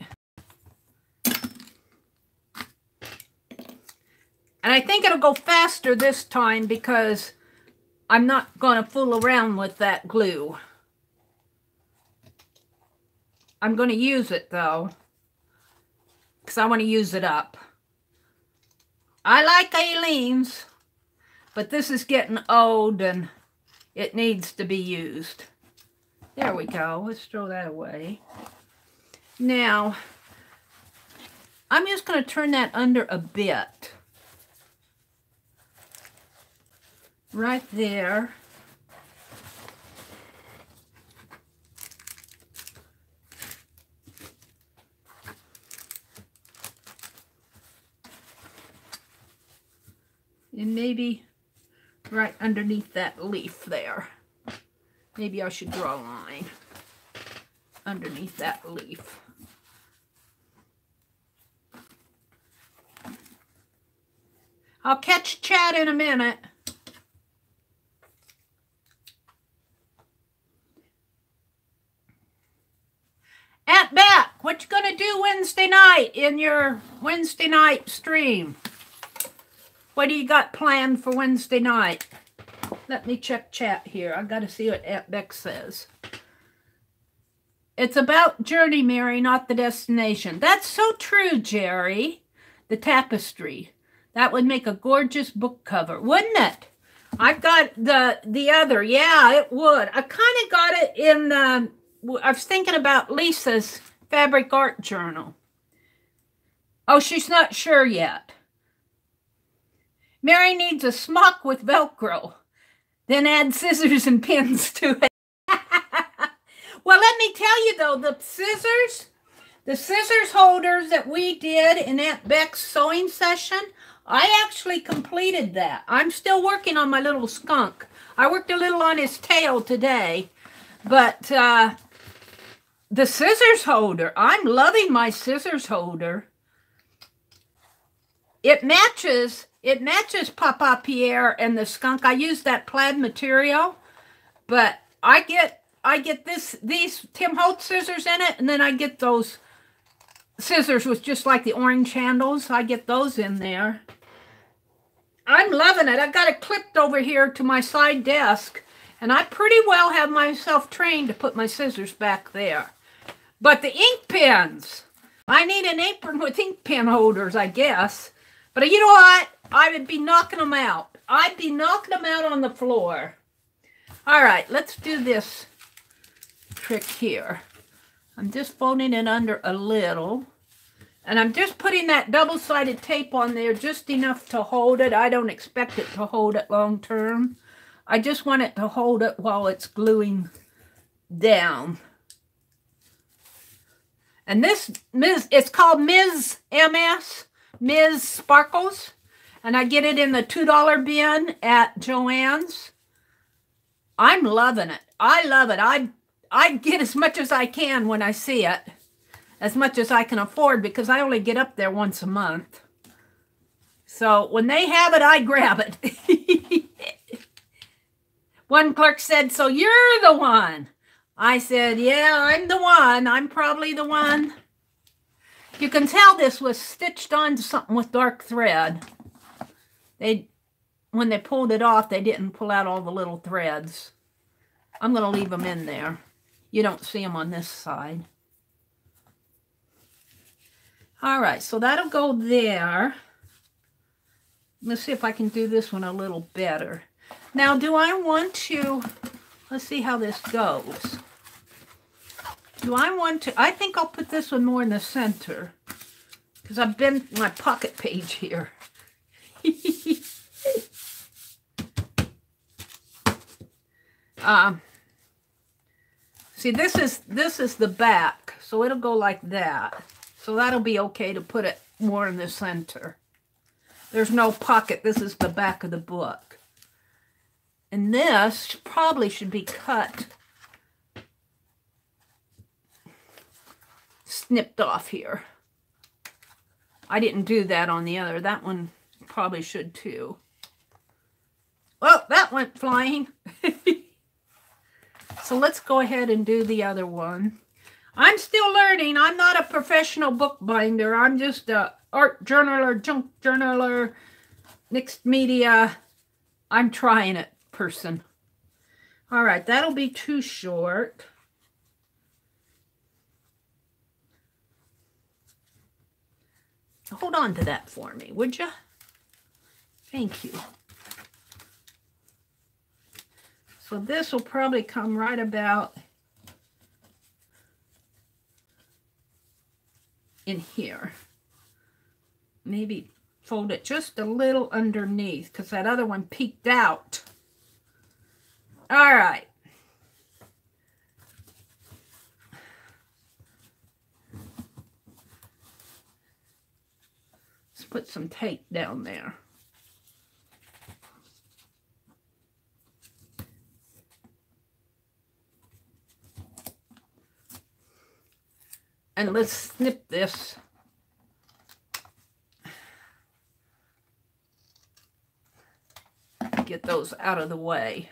And I think it'll go faster this time because I'm not going to fool around with that glue. I'm going to use it though, because I want to use it up. I like Aileen's, but this is getting old and it needs to be used. There we go. Let's throw that away. Now, I'm just going to turn that under a bit. Right there. And maybe right underneath that leaf there. Maybe I should draw a line underneath that leaf. I'll catch Chad in a minute. tonight in your Wednesday night stream? What do you got planned for Wednesday night? Let me check chat here. I got to see what Aunt Beck says. It's about journey, Mary, not the destination. That's so true, Jerry. The tapestry. That would make a gorgeous book cover, wouldn't it? I've got the other. Yeah, it would. I kind of got it in, I was thinking about Lisa's fabric art journal. Oh, she's not sure yet. Mary needs a smock with Velcro. Then add scissors and pins to it. Well, let me tell you, though, the scissors holders that we did in Aunt Beck's sewing session, I actually completed that. I'm still working on my little skunk. I worked a little on his tail today. But the scissors holder, I'm loving my scissors holder. It matches Papa Pierre and the skunk. I use that plaid material, but I get these Tim Holtz scissors in it, and then I get those scissors with just like the orange handles. I get those in there. I'm loving it. I got it clipped over here to my side desk, and I pretty well have myself trained to put my scissors back there. But the ink pens, I need an apron with ink pen holders, I guess. But you know what? I would be knocking them out. I'd be knocking them out on the floor. All right, let's do this trick here. I'm just folding it under a little. And I'm just putting that double-sided tape on there just enough to hold it. I don't expect it to hold it long term. I just want it to hold it while it's gluing down. And this, it's called Ms. Sparkles. And I get it in the $2 bin at Joann's. I'm loving it. I love it. I get as much as I can when I see it. As much as I can afford, because I only get up there once a month. So when they have it, I grab it. One clerk said, "So you're the one." I said, "Yeah, I'm the one. I'm probably the one." You can tell this was stitched onto something with dark thread. When they pulled it off, they didn't pull out all the little threads. I'm going to leave them in there. You don't see them on this side. All right, so that'll go there. Let's see if I can do this one a little better. Now, do I want to, let's see how this goes. Do I want to, I think I'll put this one more in the center, because I've been my pocket page here. See, this is the back, so it'll go like that. So that'll be okay to put it more in the center. There's no pocket. This is the back of the book. And this probably should be cut, snipped off here. I didn't do that on the other. That one probably should too. Well, that went flying. So let's go ahead and do the other one. I'm still learning. I'm not a professional bookbinder. I'm just a art journaler, junk journaler, mixed media. I'm trying it person. All right, that'll be too short. Hold on to that for me, would you? Thank you. So this will probably come right about in here. Maybe fold it just a little underneath because that other one peeked out. All right. Let's put some tape down there. And let's snip this. Get those out of the way.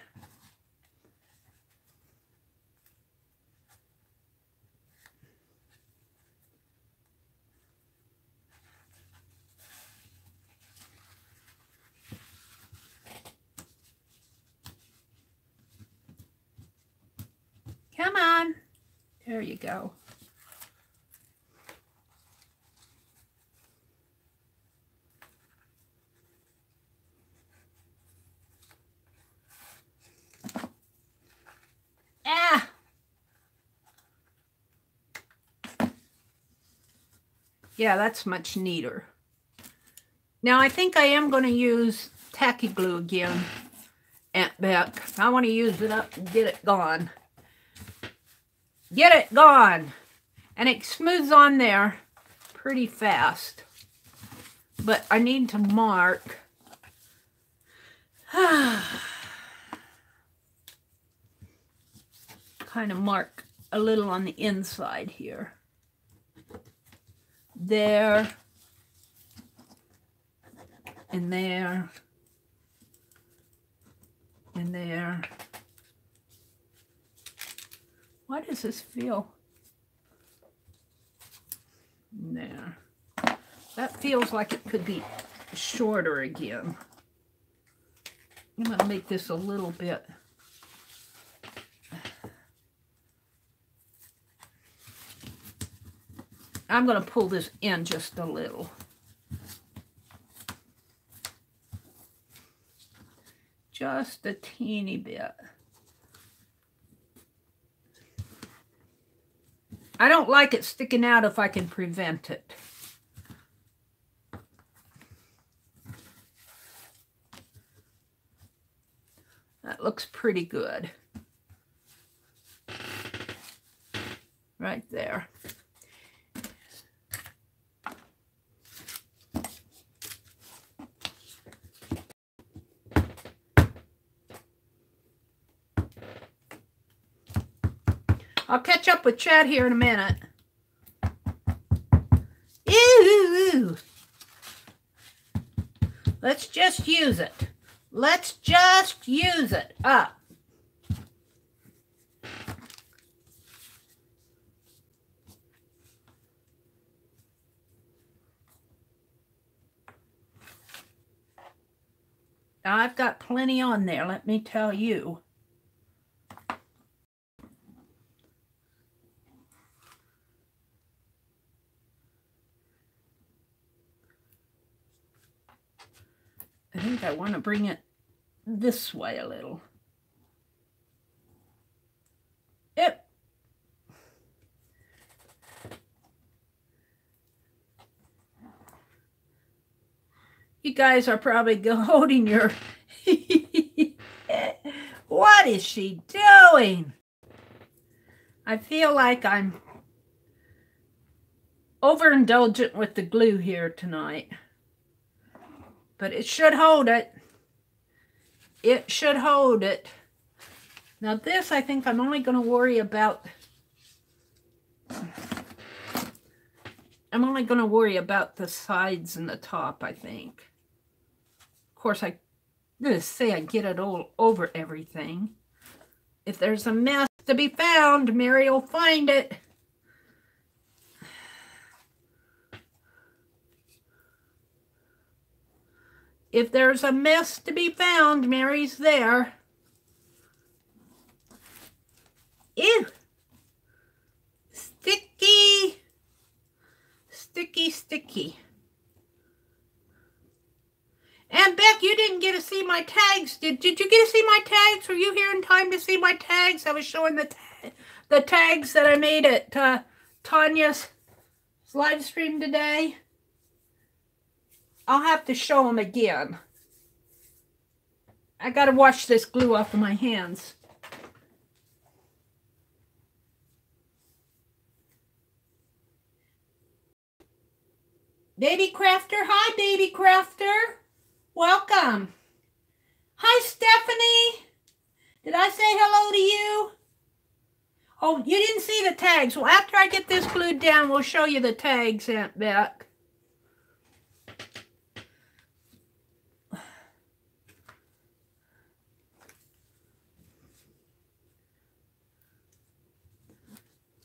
Come on. There you go. Ah! Yeah, that's much neater. Now, I think I am going to use tacky glue again, Aunt Beck. I want to use it up and get it gone. Get it gone! And it smooths on there pretty fast. But I need to mark. Kind of mark a little on the inside here. There. And there. And there. Why does this feel? There. That feels like it could be shorter again. I'm going to make this a little bit. I'm going to pull this in just a little. Just a teeny bit. I don't like it sticking out if I can prevent it. That looks pretty good. Right there. I'll catch up with Chad here in a minute. Ew! Let's just use it. Let's just use it up. Now, I've got plenty on there, let me tell you. I think I want to bring it this way a little. Yep. You guys are probably holding your... What is she doing? I feel like I'm overindulgent with the glue here tonight. But it should hold it. It should hold it. Now this, I think I'm only going to worry about... I'm only going to worry about the sides and the top, I think. Of course, I'm going to say I get it all over everything. If there's a mess to be found, Mary will find it. If there's a mess to be found, Mary's there. Ew! Sticky! Sticky, sticky. And Beck, you didn't get to see my tags. Did you get to see my tags? Were you here in time to see my tags? I was showing the tags that I made at Tanya's live stream today. I'll have to show them again. I gotta wash this glue off of my hands. Baby Crafter, hi Baby Crafter. Welcome. Hi Stephanie. Did I say hello to you? Oh, you didn't see the tags. Well, after I get this glued down, we'll show you the tags, Aunt Beck.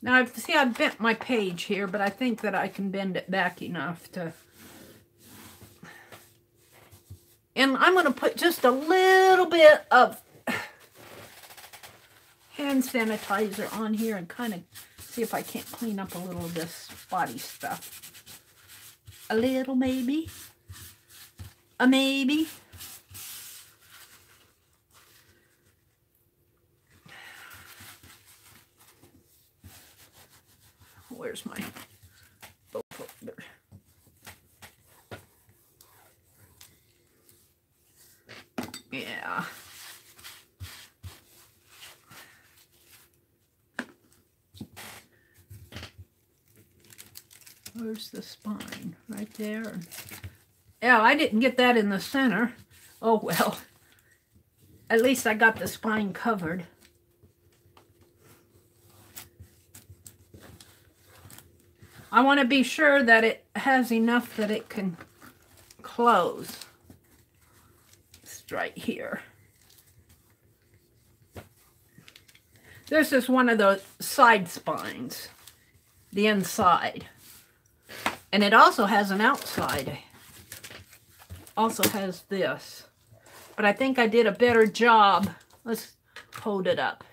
Now, I've bent my page here, but I think that I can bend it back enough to... And I'm going to put just a little bit of hand sanitizer on here and kind of see if I can't clean up a little of this spotty stuff. A little, maybe. A maybe. Where's my... Oh, there. Yeah. Where's the spine? Right there. Yeah, I didn't get that in the center. Oh, well. At least I got the spine covered. I want to be sure that it has enough that it can close. It's right here. This is one of the side spines, the inside. And it also has an outside. Also has this. But I think I did a better job. Let's hold it up.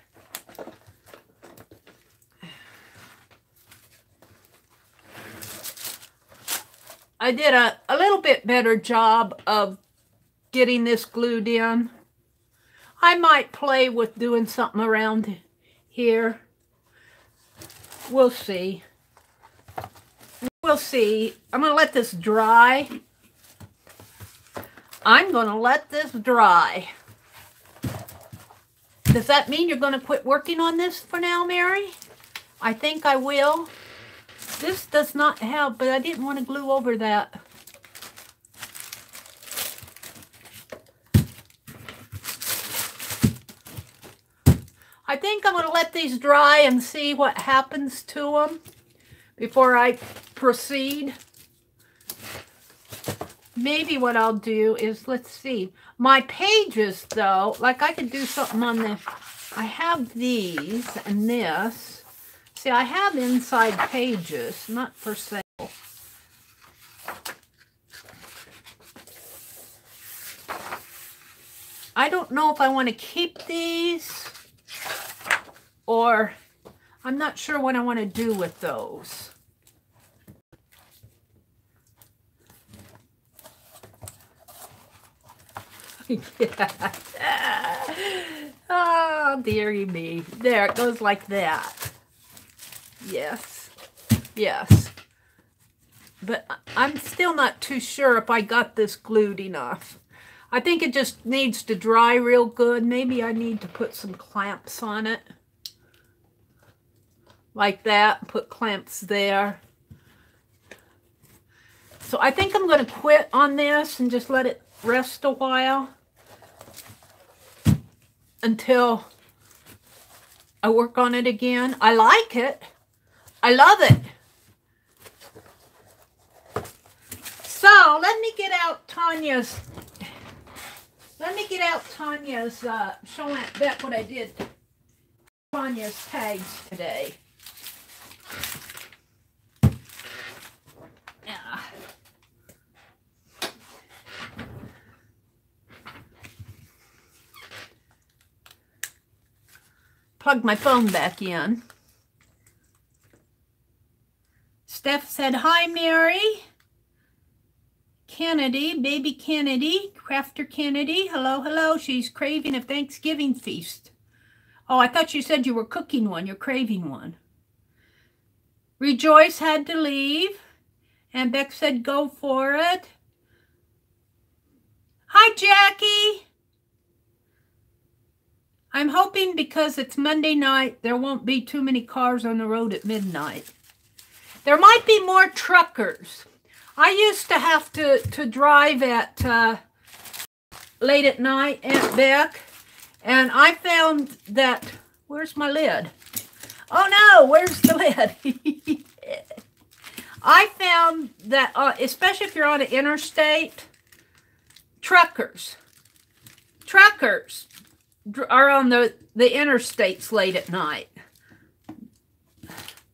I did a little bit better job of getting this glued in. I might play with doing something around here. We'll see. We'll see. I'm going to let this dry. I'm going to let this dry. Does that mean you're going to quit working on this for now, Mary? I think I will. This does not help, but I didn't want to glue over that. I think I'm going to let these dry and see what happens to them before I proceed. Maybe what I'll do is, let's see. My pages, though, like I could do something on this. I have these and this. See, I have inside pages, not for sale. I don't know if I want to keep these or I'm not sure what I want to do with those. Oh, dearie me. There, it goes like that. Yes, yes. But I'm still not too sure if I got this glued enough. I think it just needs to dry real good. Maybe I need to put some clamps on it. Like that, put clamps there. So I think I'm going to quit on this and just let it rest a while until I work on it again. I like it. I love it. So let me get out Tanya's. Showing Beck what I did. Tanya's tags today. Yeah. Plug my phone back in. Steph said, "Hi, Mary." Kennedy, baby Kennedy, Crafter Kennedy. Hello, hello. She's craving a Thanksgiving feast. Oh, I thought you said you were cooking one. You're craving one. Rejoice had to leave. And Beck said, go for it. Hi, Jackie. I'm hoping because it's Monday night, there won't be too many cars on the road at midnight. There might be more truckers. I used to have to drive at late at night, Aunt Beck, and I found that, where's my lid? Oh no, where's the lid? I found that, especially if you're on an interstate, truckers are on the interstates late at night.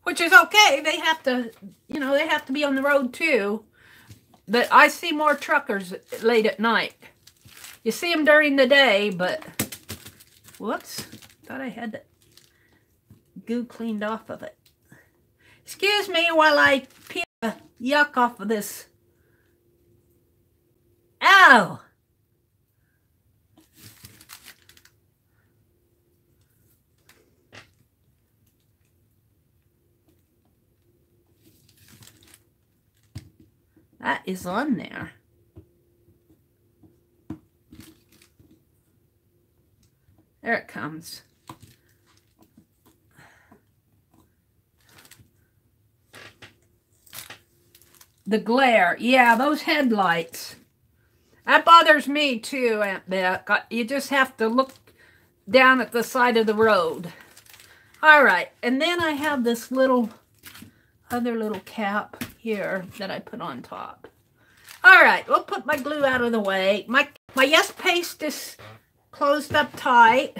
Which is okay. They have to, you know, they have to be on the road too. But I see more truckers late at night. You see them during the day, but whoops, thought I had that. goo cleaned off of it. Excuse me while I peel the yuck off of this. Ow! That is on there. There it comes. The glare. Yeah, those headlights. That bothers me too, Aunt Beck. You just have to look down at the side of the road. All right, and then I have this other little cap here that I put on top. All right, we'll put my glue out of the way. My yes paste is closed up tight.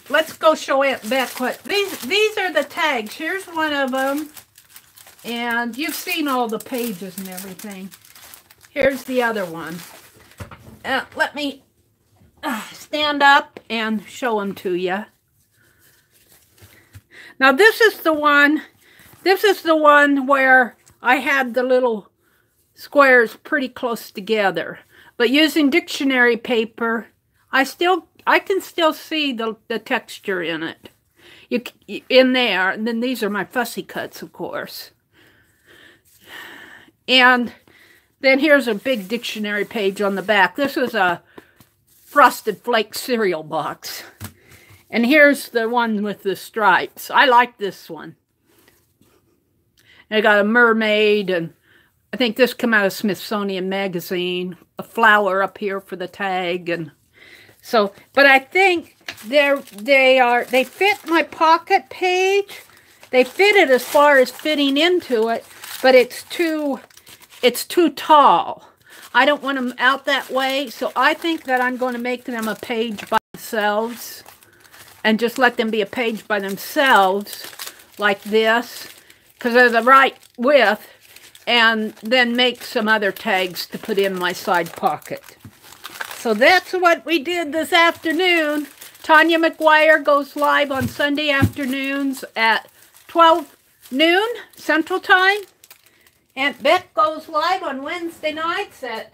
Let's go show Aunt Beck what these are the tags. Here's one of them, and you've seen all the pages and everything. Here's the other one. Let me stand up and show them to you. Now this is the one where I had the little squares pretty close together. But using dictionary paper, I can still see the texture in it. In there, and then these are my fussy cuts, of course. And then here's a big dictionary page on the back. This is a Frosted Flakes cereal box. And here's the one with the stripes. I like this one. And I got a mermaid, and I think this came out of Smithsonian Magazine. A flower up here for the tag, and so. But I think they fit my pocket page. They fit it as far as fitting into it, but it's too tall. I don't want them out that way, so I think that I'm going to make them a page by themselves. And just let them be a page by themselves, like this, because they're the right width, and then make some other tags to put in my side pocket. So that's what we did this afternoon. Tanya McGuire goes live on Sunday afternoons at 12 noon Central Time. Aunt Beck goes live on Wednesday nights at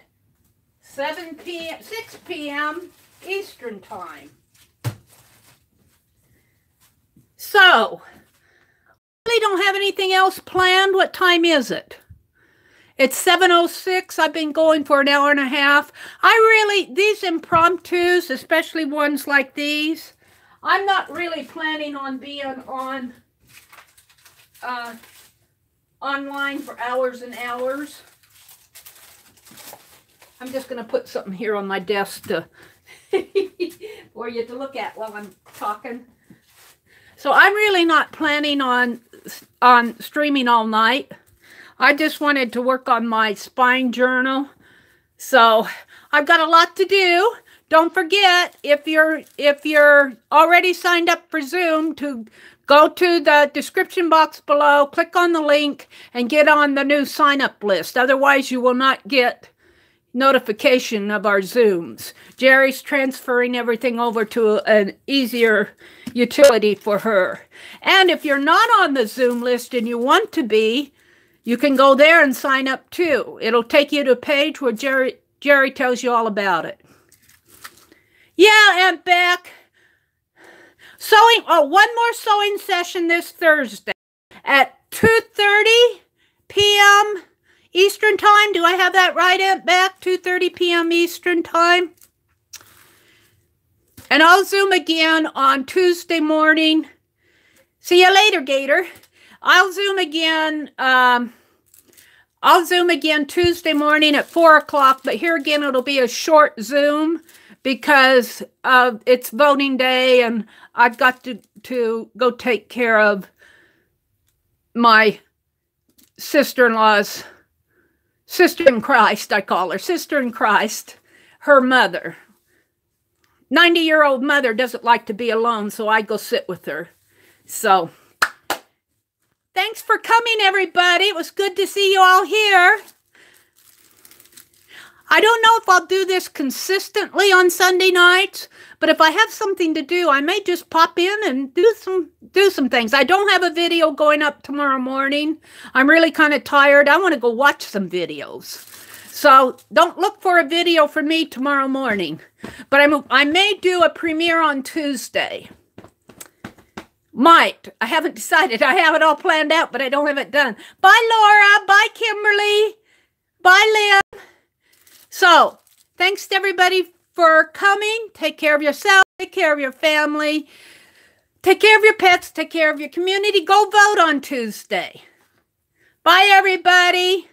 6 p.m. Eastern Time. So, I really don't have anything else planned. What time is it? It's 7:06. I've been going for an hour and a half. These impromptus, especially ones like these, I'm not really planning on being on online for hours and hours. I'm just going to put something here on my desk for you to look at while I'm talking. So I'm really not planning on streaming all night. I just wanted to work on my spine journal. So I've got a lot to do. Don't forget, if you're already signed up for Zoom, to go to the description box below, click on the link, and get on the new sign-up list. Otherwise, you will not get notification of our Zooms. Jerry's transferring everything over to an easier utility for her. And if you're not on the Zoom list and you want to be, you can go there and sign up too. It'll take you to a page where Jerry tells you all about it. Yeah, Aunt Beck. Sewing. Oh, one more sewing session this Thursday at 2:30 p.m. Eastern Time. Do I have that right, Aunt Beck? 2:30 p.m. Eastern Time. And I'll Zoom again on Tuesday morning. See you later, Gator. I'll Zoom again. I'll Zoom again Tuesday morning at 4 o'clock. But here again, it'll be a short Zoom because it's voting day, and I've got to go take care of my sister-in-law's sister in Christ. I call her sister in Christ. Her mother. 90-year-old mother doesn't like to be alone, so I go sit with her. So, thanks for coming, everybody. It was good to see you all here. I don't know if I'll do this consistently on Sunday nights, but if I have something to do, I may just pop in and do some things. I don't have a video going up tomorrow morning. I'm really kind of tired. I want to go watch some videos. So don't look for a video from me tomorrow morning. But I may do a premiere on Tuesday. Might. I haven't decided. I have it all planned out, but I don't have it done. Bye, Laura. Bye, Kimberly. Bye, Lynn. So, thanks to everybody for coming. Take care of yourself. Take care of your family. Take care of your pets. Take care of your community. Go vote on Tuesday. Bye, everybody.